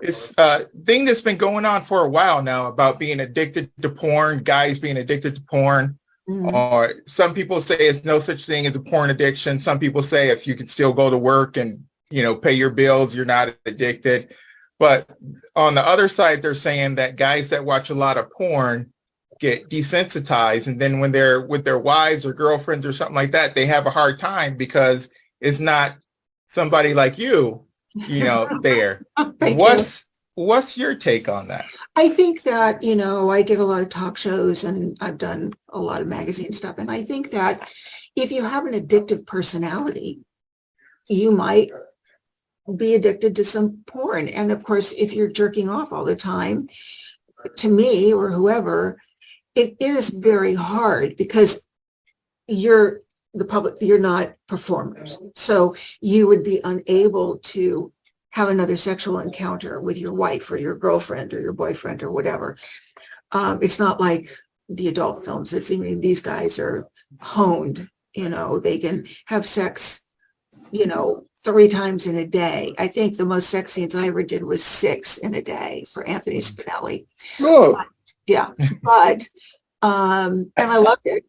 It's a thing that's been going on for a while now about being addicted to porn, guys being addicted to porn. Mm-hmm. Or some people say it's no such thing as a porn addiction. Some people say if you can still go to work and, pay your bills, you're not addicted. But on the other side, they're saying that guys that watch a lot of porn get desensitized, and then when they're with their wives or girlfriends or something like that, they have a hard time because it's not somebody like you there. What's your take on that? I think that, I did a lot of talk shows and I've done a lot of magazine stuff. And I think that if you have an addictive personality, you might be addicted to some porn. And of course, if you're jerking off all the time, to me or whoever, it is very hard because you're the public, you're not performers. So you would be unable to have another sexual encounter with your wife or your girlfriend or your boyfriend or whatever. It's not like the adult films. These guys are honed, they can have sex, 3 times in a day. I think the most sex scenes I ever did was 6 in a day for Anthony Spinelli. Oh. Yeah. But, and I loved it.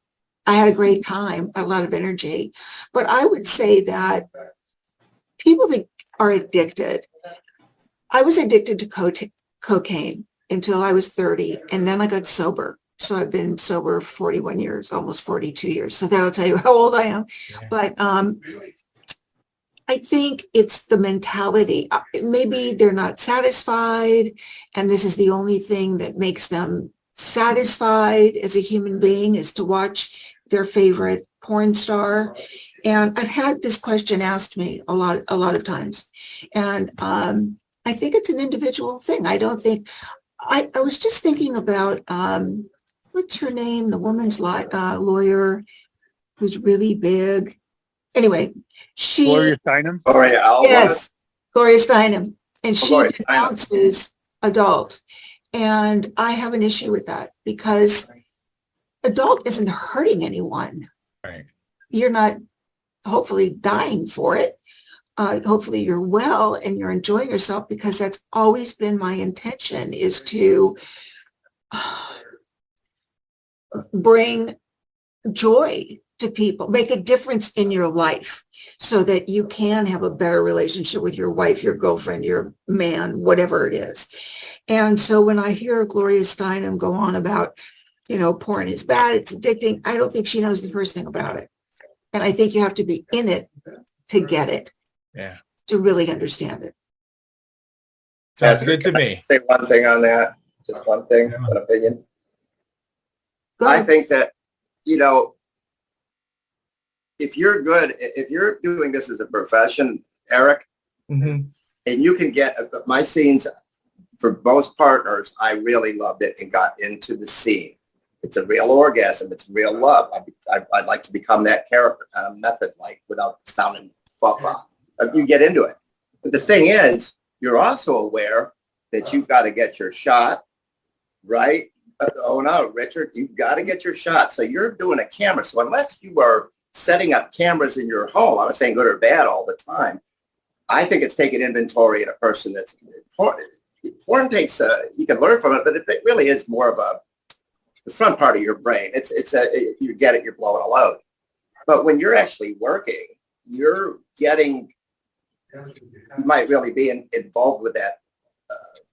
I had a great time, a lot of energy. But I would say that people that are addicted, I was addicted to cocaine until I was 30, and then I got sober. So I've been sober 41 years, almost 42 years. So that'll tell you how old I am. Yeah. But I think it's the mentality. Maybe they're not satisfied, and this is the only thing that makes them satisfied as a human being is to watch their favorite porn star. And I've had this question asked me a lot of times. And I think it's an individual thing. I don't think, I was just thinking about, what's her name? The woman's lawyer who's really big. Anyway, Gloria Steinem. Yes, Gloria Steinem. And she denounces adult. And I have an issue with that because adult isn't hurting anyone. Right. You're not hopefully dying for it. Hopefully you're well and you're enjoying yourself, because that's always been my intention, is to bring joy to people, make a difference in your life so that you can have a better relationship with your wife, your girlfriend, your man, whatever it is. And so when I hear Gloria Steinem go on about, porn is bad, it's addicting, I don't think she knows the first thing about it. And I think you have to be in it to get it. Yeah. To really understand it. Sounds good to me. Say one thing on that, just one thing, one opinion. I think that, if you're doing this as a profession, Eric, mm-hmm. and you can get my scenes for most partners, I really loved it and got into the scene. It's a real orgasm. It's real love. I'd like to become that character, kind of method, like without sounding fuck off. You get into it. But the thing is, you're also aware that you've got to get your shot, right? Oh no, Richard, you've got to get your shot. So you're doing a camera. So unless you are setting up cameras in your home, I'm not saying good or bad all the time. I think it's taking inventory in a person that's porn takes you can learn from it, but it really is more of the front part of your brain. You get it, you're blowing a load. But when you're actually working, you're getting, you might really be involved with that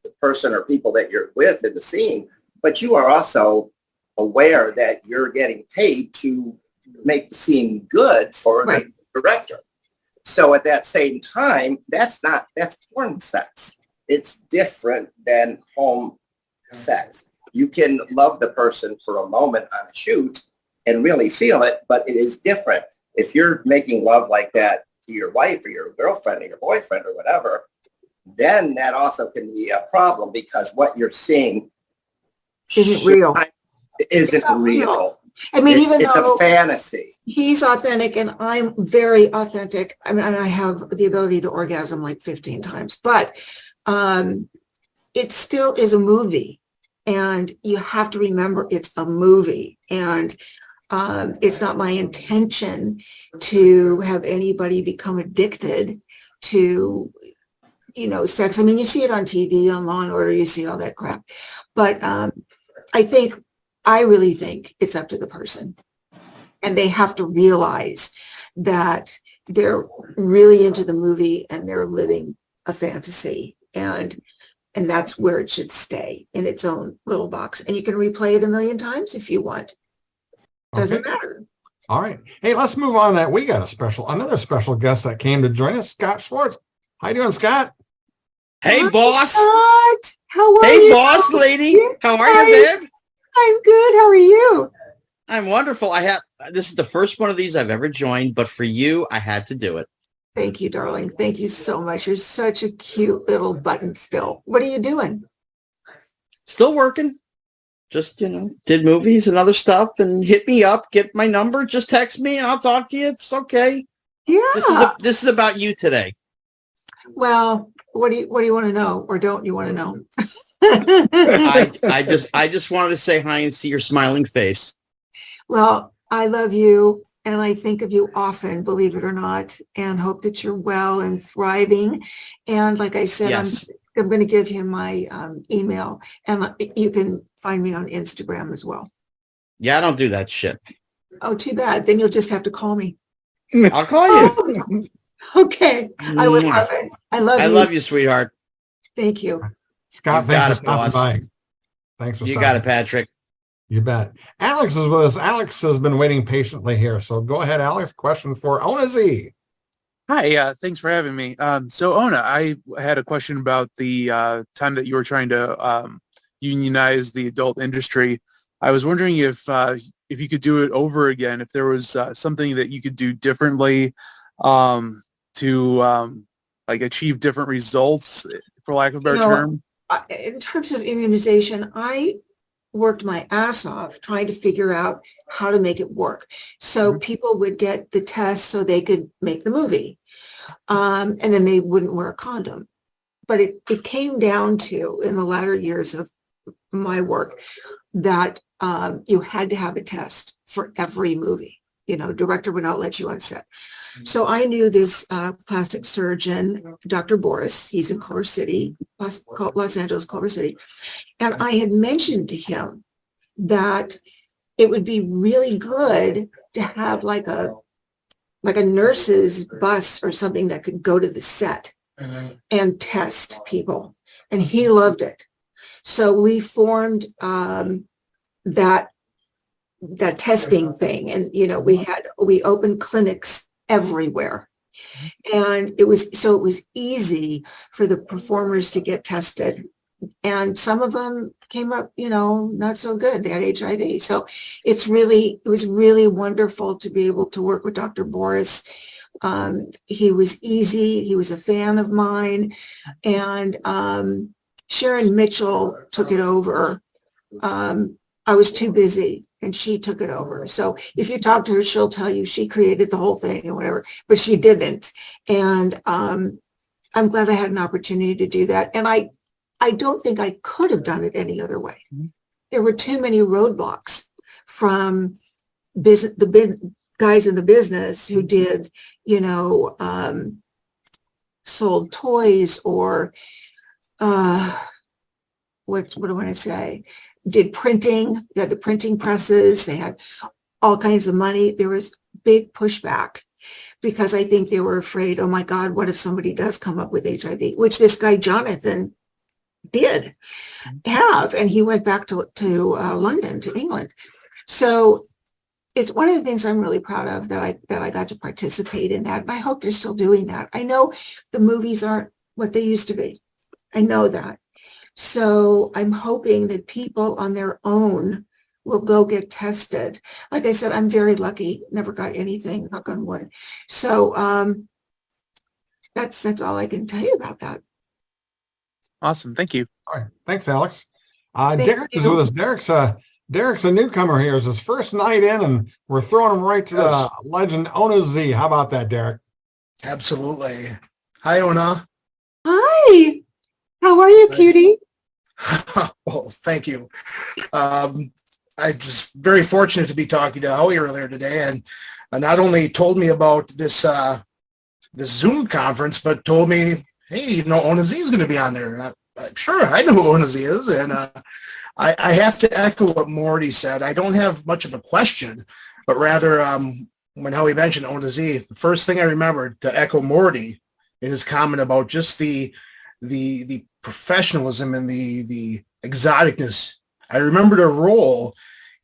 the person or people that you're with in the scene, but you are also aware that you're getting paid to make the scene good for the director. So at that same time, that's porn sex. It's different than home sex. You can love the person for a moment on a shoot and really feel it, but it is different. If you're making love like that to your wife or your girlfriend or your boyfriend or whatever, then that also can be a problem because what you're seeing isn't real. Isn't real. I mean, even it's though a fantasy. He's authentic and I'm very authentic. I mean, and I have the ability to orgasm like 15 times, but it still is a movie. And you have to remember it's a movie. And it's not my intention to have anybody become addicted to, sex. I mean, you see it on TV, on Law and Order, you see all that crap. But I really think it's up to the person. And they have to realize that they're really into the movie and they're living a fantasy. And that's where it should stay, in its own little box. And you can replay it a million times if you want. Doesn't matter. All right. Hey, let's move on. We got another special guest that came to join us, Scott Schwartz. How you doing, Scott? Hey, boss. Scott. How are you? Hey, boss lady. How are you, babe? I'm good. How are you? I'm wonderful. This is the first one of these I've ever joined, but for you, I had to do it. Thank you, darling. Thank you so much. You're such a cute little button still. What are you doing? Still working. Just, did movies and other stuff, and hit me up, get my number, just text me and I'll talk to you. It's okay. Yeah. This is about you today. Well, what do you want to know, or don't you want to know? I just wanted to say hi and see your smiling face. Well, I love you and I think of you often, believe it or not, and hope that you're well and thriving. And like I said, yes. I'm going to give him my email, and you can find me on Instagram as well. Yeah, I don't do that shit. Oh, too bad. Then you'll just have to call me. I'll call you. Okay. I would love it. I love you, sweetheart. Thank you. Scott, you thanks for stopping by. Thanks for You stopping. got it, Patrick. You bet. Alex is with us. Alex has been waiting patiently here. So go ahead, Alex. Question for Ona Zee. Hi, thanks for having me. So Ona, I had a question about the time that you were trying to unionize the adult industry. I was wondering if you could do it over again, if there was something that you could do differently to achieve different results, for lack of a better term. In terms of immunization, I worked my ass off trying to figure out how to make it work. So people would get the test so they could make the movie. And then they wouldn't wear a condom. But it came down to, in the latter years of my work, that you had to have a test for every movie. Director would not let you on set. So I knew this plastic surgeon, Dr. Boris. He's in Culver City, Los Angeles, Culver City. And I had mentioned to him that it would be really good to have like a nurse's bus or something that could go to the set and test people. And he loved it. So we formed that testing thing. And, we opened clinics everywhere. And it was easy for the performers to get tested. And some of them came up, not so good. They had HIV. So it was really wonderful to be able to work with Dr. Boris. He was easy. He was a fan of mine. And Sharon Mitchell took it over. I was too busy and she took it over. So if you talk to her, she'll tell you she created the whole thing and whatever, but she didn't. And I'm glad I had an opportunity to do that. And I I don't think I could have done it any other way. There were too many roadblocks from the guys in the business who did, sold toys or what do I want to say? Did printing. They had the printing presses. They had all kinds of money. There was big pushback because I think they were afraid, oh my God, what if somebody does come up with HIV, which this guy Jonathan did have, and he went back to London, to England. So it's one of the things I'm really proud of that I got to participate in that. And I hope they're still doing that. I know the movies aren't what they used to be. I know that. So I'm hoping that people on their own will go get tested. Like I said, I'm very lucky, never got anything, knock on wood. So that's all I can tell you about that. Awesome. Thank you. All right. Thanks, Alex. Derek is with us. Derek's a newcomer here. It's his first night in, and we're throwing him right to the legend Ona Zee. How about that, Derek? Absolutely. Hi, Ona. Hi. How are you, cutie? Well, thank you. I was very fortunate to be talking to Howie earlier today, and not only told me about this Zoom conference, but told me, hey, Ona Zee is going to be on there. Sure, I know who Ona Zee is, and I have to echo what Morty said. I don't have much of a question, but rather when Howie mentioned Ona Zee, the first thing I remembered to echo Morty in his comment about just the professionalism and the exoticness. I remembered a role,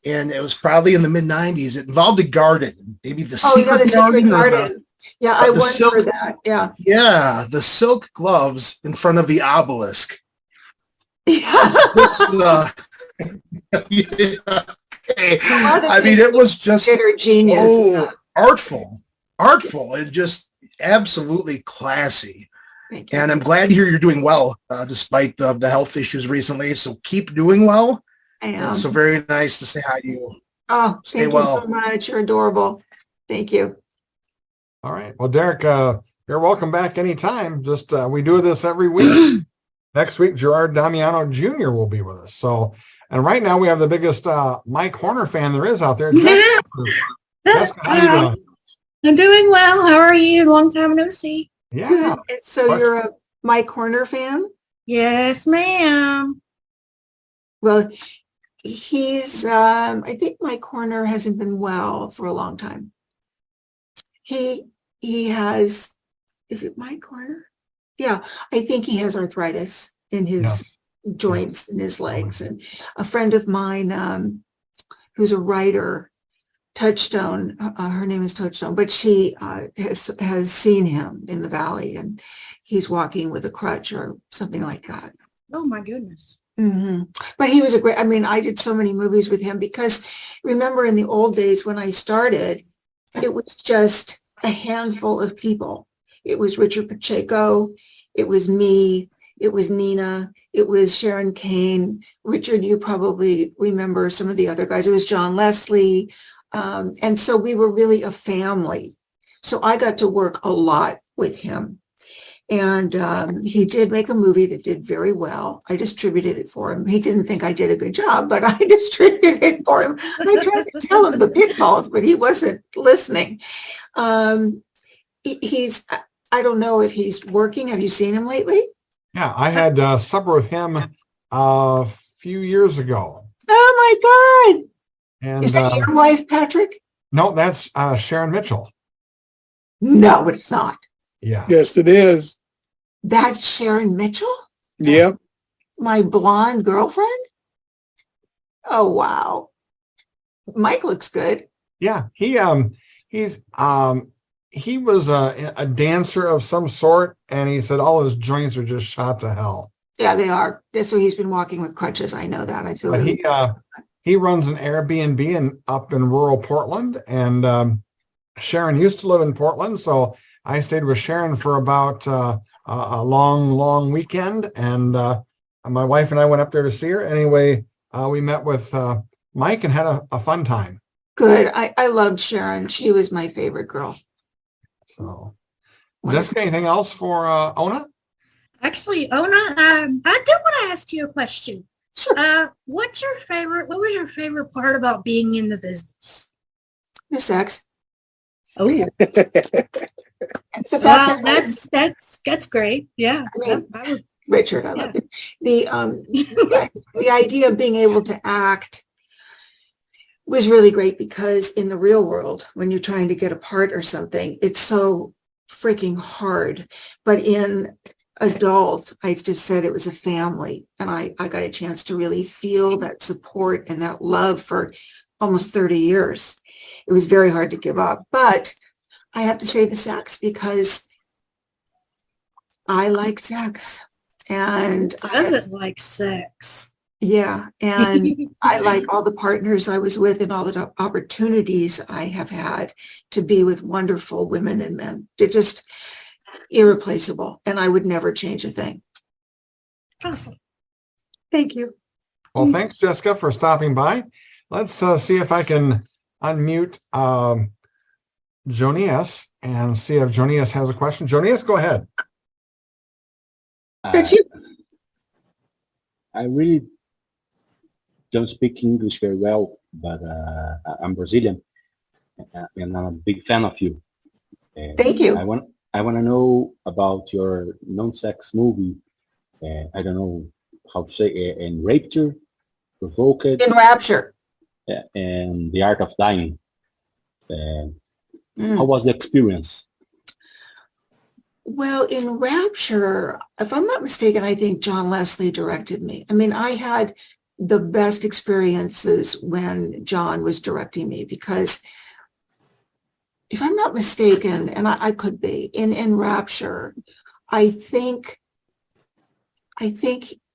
and it was probably in the mid-90s. It involved a garden, maybe the secret garden. Yeah, I went for that. Yeah. Yeah, the silk gloves in front of the obelisk. Yeah. Yeah. I mean, it was just genius. So artful, and just absolutely classy. And I'm glad to hear you're doing well, despite the health issues recently. So keep doing well. I am. It's so very nice to say hi to you. Oh, thank you so much. You're adorable. Thank you. All right. Well, Derek, you're welcome back anytime. Just we do this every week. Next week, Gerard Damiano Jr. will be with us. So, and right now we have the biggest Mike Horner fan there is out there. Jessica, how you doing? I'm doing well. How are you? Long time no see. Yeah. So you're a Mike Horner fan? Yes, ma'am. Well, he's, I think Mike Horner hasn't been well for a long time. He has, is it Mike Horner? Yeah, I think he has arthritis in his joints, in his legs. And a friend of mine who's a writer, Touchstone, her name is Touchstone, but she has seen him in the valley, and he's walking with a crutch or something like that. Oh my goodness. Mm-hmm. But he was a great, I mean, I did so many movies with him because remember in the old days when I started, it was just a handful of people. It was Richard Pacheco, it was me, it was Nina, it was Sharon Kane. Richard, you probably remember some of the other guys. It was John Leslie. And so we were really a family. So I got to work a lot with him. And he did make a movie that did very well. I distributed it for him. He didn't think I did a good job, but I distributed it for him. And I tried to tell him the pitfalls, but he wasn't listening. He's, I don't know if he's working. Have you seen him lately? Yeah, I had supper with him a few years ago. Oh my God. And, is that your wife, Patrick? No, that's Sharon Mitchell. No, it's not. Yeah. Yes, it is. That's Sharon Mitchell? Yep. My blonde girlfriend? Oh, wow. Mike looks good. Yeah, he was a dancer of some sort, and he said all his joints are just shot to hell. Yeah, they are. So he's been walking with crutches. I know that. I feel but really he runs an Airbnb up in rural Portland, and Sharon used to live in Portland, so I stayed with Sharon for about a long weekend, and my wife and I went up there to see her. Anyway, we met with Mike and had a fun time. good. I loved Sharon. She was my favorite girl. So, Jessica, anything else for Ona? Actually, Ona, I do want to ask you a question. Sure. What was your favorite part about being in the business? The sex. Oh. The fact Well, that that's great. Yeah. I mean, I would, Richard, I love you. The idea of being able to act was really great because in the real world, when you're trying to get a part or something, it's so freaking hard. But in adult, I just said it was a family, and I got a chance to really feel that support and that love for almost 30 years. It was very hard to give up, but I have to say the sex because I like sex, and doesn't like sex. Yeah, and I like all the partners I was with and all the opportunities I have had to be with wonderful women and men. They're just irreplaceable, and I would never change a thing. Awesome. Thank you. Well, thanks, Jessica, for stopping by. Let's see if I can unmute Jonias and see if Jonias has a question. Jonias, go ahead. That's you. I really don't speak English very well, but I'm Brazilian, and I'm a big fan of you. Thank you. I want to know about your non-sex movie. I don't know how to say in Rapture, Provoked, In Rapture. and The Art of Dying. How was the experience? Well, in Rapture, if I'm not mistaken, I think John Leslie directed me. I mean, I had the best experiences when John was directing me because if I'm not mistaken, and I could be, in Rapture, I think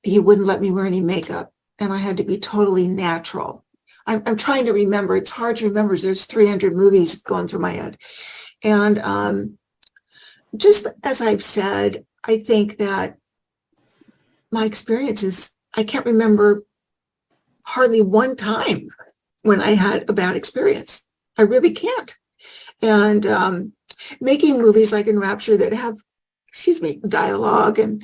he wouldn't let me wear any makeup, and I had to be totally natural. I'm trying to remember. It's hard to remember. There's 300 movies going through my head. And just as I've said, I think that my experiences, I can't remember hardly one time when I had a bad experience. I really can't. And making movies like in Rapture that have, dialogue and,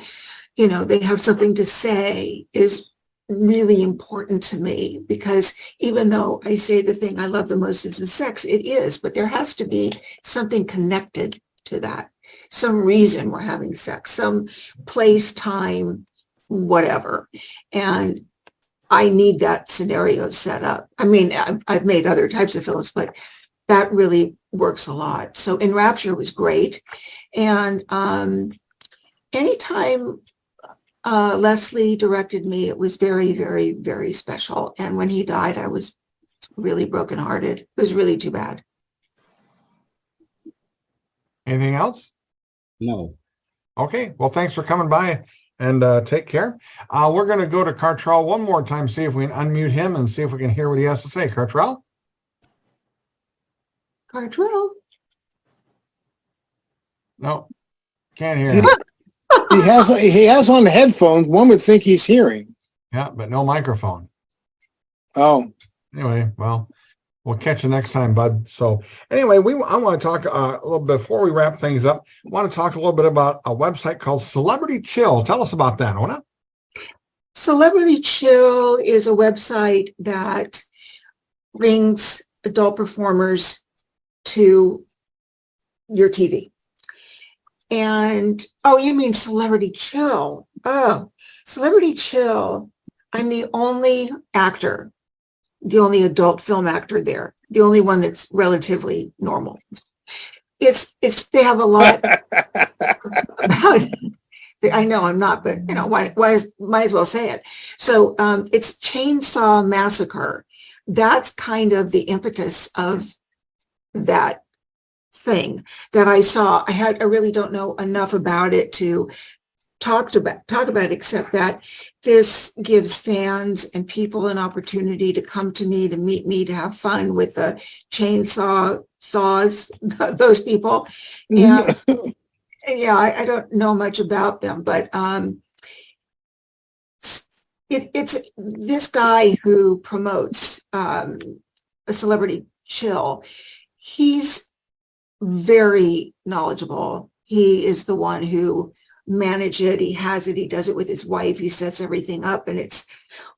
they have something to say is really important to me because even though I say the thing I love the most is the sex, it is, but there has to be something connected to that. Some reason we're having sex, some place, time, whatever. And I need that scenario set up. I mean, I've made other types of films, but that really works a lot. So in Rapture was great. And anytime Leslie directed me, it was very, very, very special. And when he died, I was really brokenhearted. It was really too bad. Anything else? No. Okay. Well, thanks for coming by and take care. We're going to go to Cartrell one more time, see if we can unmute him and see if we can hear what he has to say. Cartrell? Cartrell? No, can't hear him. He has on headphones. One would think he's hearing. Yeah, but no microphone. Oh. Anyway, well, we'll catch you next time, bud. So anyway, I want to talk a little bit before we wrap things up. I want to talk a little bit about a website called Celebrity Chill. Tell us about that, Ona. Celebrity Chill is a website that brings adult performers to your TV. And, oh, you mean Celebrity Chill. Oh, Celebrity Chill. I'm the only actor, the only adult film actor there, the only one that's relatively normal. They have a lot about it. I know I'm not, but might as well say it. So it's Chainsaw Massacre. That's kind of the impetus of that thing that I saw. I really don't know enough about it to talk about it, except that this gives fans and people an opportunity to come to me, to meet me, to have fun with the chainsaw saws, those people. And yeah, I don't know much about them, but it's this guy who promotes a Celebrity Chill. He's very knowledgeable. He is the one who manage it. He has it. He does it with his wife. He sets everything up, and it's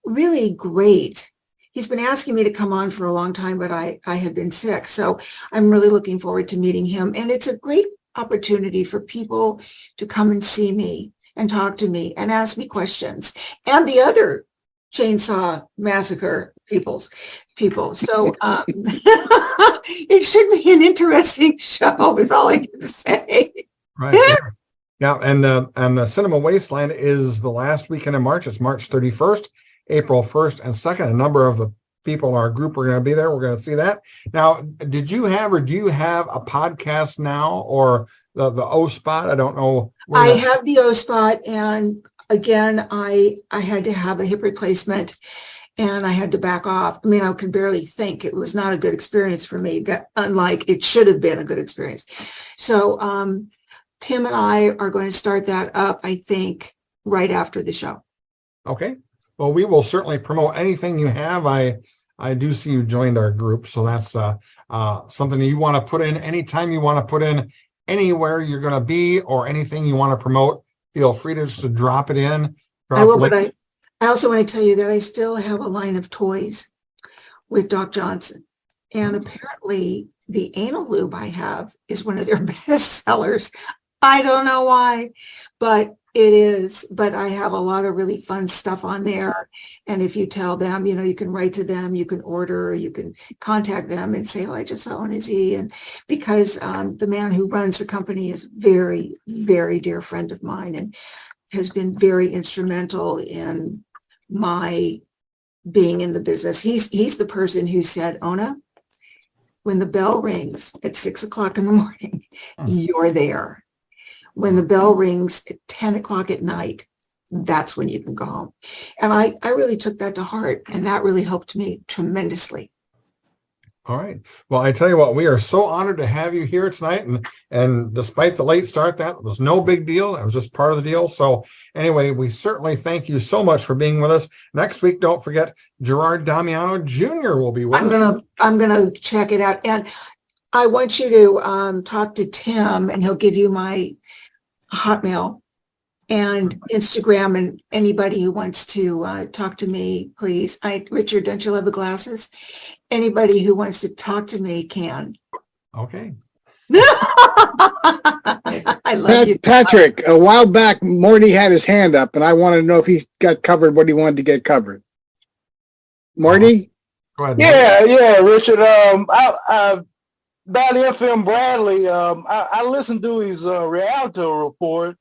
really great. He's been asking me to come on for a long time, but I had been sick. So I'm really looking forward to meeting him. And it's a great opportunity for people to come and see me and talk to me and ask me questions. And the other Chainsaw Massacre people. So it should be an interesting show is all I can say. Right. Yeah. And the Cinema Wasteland is the last weekend in March. It's March 31st, April 1st and 2nd. A number of the people in our group are going to be there. We're going to see that. Now, do you have a podcast now, or the O spot? I don't know. I have the O spot, and again, I had to have a hip replacement, and I had to back off. I mean, I could barely think. It was not a good experience for me, unlike it should have been a good experience. So Tim and I are going to start that up, I think, right after the show. Okay. Well, we will certainly promote anything you have. I do see you joined our group, so that's something that you want to put in anytime you want to put in anywhere you're going to be, or anything you want to promote. Feel free to just drop it in. I will, but I also want to tell you that I still have a line of toys with Doc Johnson, and apparently the anal lube I have is one of their best sellers. I don't know why, but it is. But I have a lot of really fun stuff on there. And if you tell them, you can write to them, you can order, you can contact them and say, oh, I just saw Ona Zee. And because the man who runs the company is very, very dear friend of mine and has been very instrumental in my being in the business. He's the person who said, Ona, when the bell rings at 6 o'clock in the morning, you're there. When the bell rings at 10 o'clock at night, that's when you can go home. And I really took that to heart, and that really helped me tremendously. All right. Well, I tell you what, we are so honored to have you here tonight. And despite the late start, that was no big deal. It was just part of the deal. So anyway, we certainly thank you so much for being with us. Next week, don't forget, Gerard Damiano Jr. will be with us. I'm gonna check it out. And I want you to talk to Tim, and he'll give you my Hotmail and Instagram, and anybody who wants to talk to me, please. Richard, don't you love the glasses? Anybody who wants to talk to me can. Okay. I love you. Patrick, a while back, Morty had his hand up, and I want to know if he got covered what he wanted to get covered. Morty? Go ahead. Yeah, Richard. About FM Bradley, I listened to his reality report,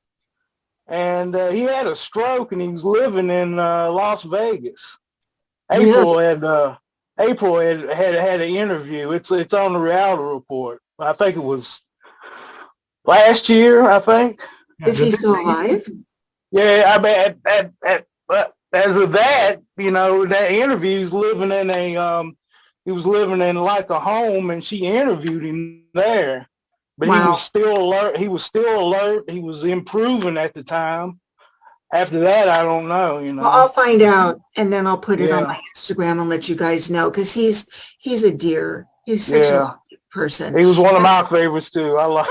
and he had a stroke, and he was living in Las Vegas. April had an interview. It's on the reality report. I think it was last year. I think. Is he still alive? Yeah, I mean, as of that, that interview, he was living in he was living in like a home, and she interviewed him there. But wow. He was still alert. He was improving at the time. After that, I don't know. Well, I'll find out, and then I'll put it on my Instagram and let you guys know, because he's a dear. He's such a person. He was one of my favorites too. I love.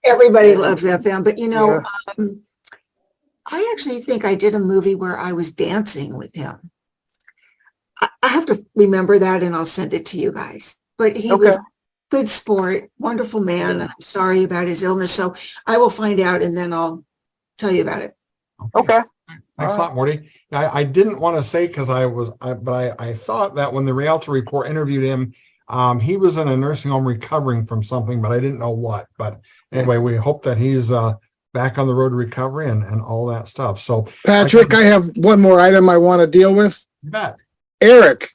Everybody loves FM, but I actually think I did a movie where I was dancing with him. I have to remember that, and I'll send it to you guys. But he was good sport, wonderful man. And I'm sorry about his illness, so I will find out, and then I'll tell you about it. Okay. Thanks a lot, Morty. I didn't want to say because I thought that when the Realtor Report interviewed him, he was in a nursing home recovering from something, but I didn't know what. But anyway, we hope that he's back on the road to recovery and all that stuff. So, Patrick, I have one more item I want to deal with. You bet. Eric,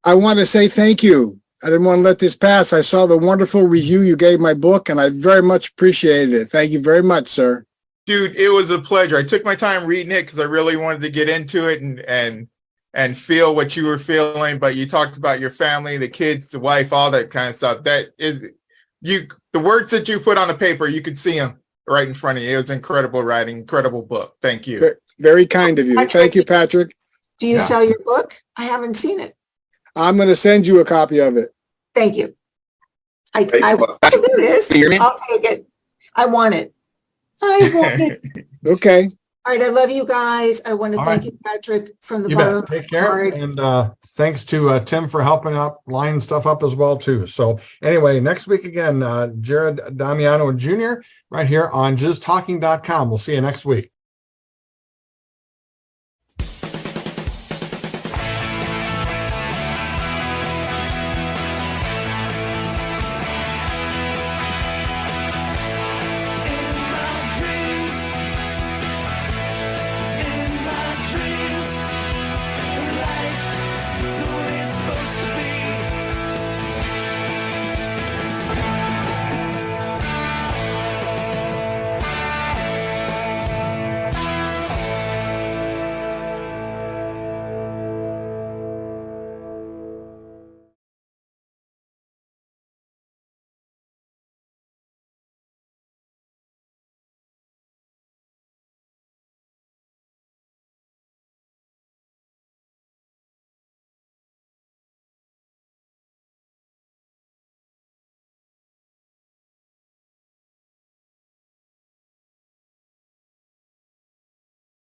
I want to say thank you. I didn't want to let this pass. I saw the wonderful review you gave my book, and I very much appreciated it. Thank you very much, sir. Dude, it was a pleasure. I took my time reading it because I really wanted to get into it and feel what you were feeling. But you talked about your family, the kids, the wife, all that kind of stuff. That is, the words that you put on the paper, you could see them right in front of you. It was incredible writing, incredible book. Thank you. Very kind of you. Thank you, Patrick. Do you sell your book? I haven't seen it. I'm going to send you a copy of it. Thank you. I will do this. I'll take it. I want it. I want it. Okay. All right, I love you guys. I want to All thank right. you, Patrick, from the You bottom bet. of my Take care. heart. And thanks to Tim for helping out, lining stuff up as well, too. So anyway, next week again, Jared Damiano Jr. right here on JizzTalking.com. We'll see you next week.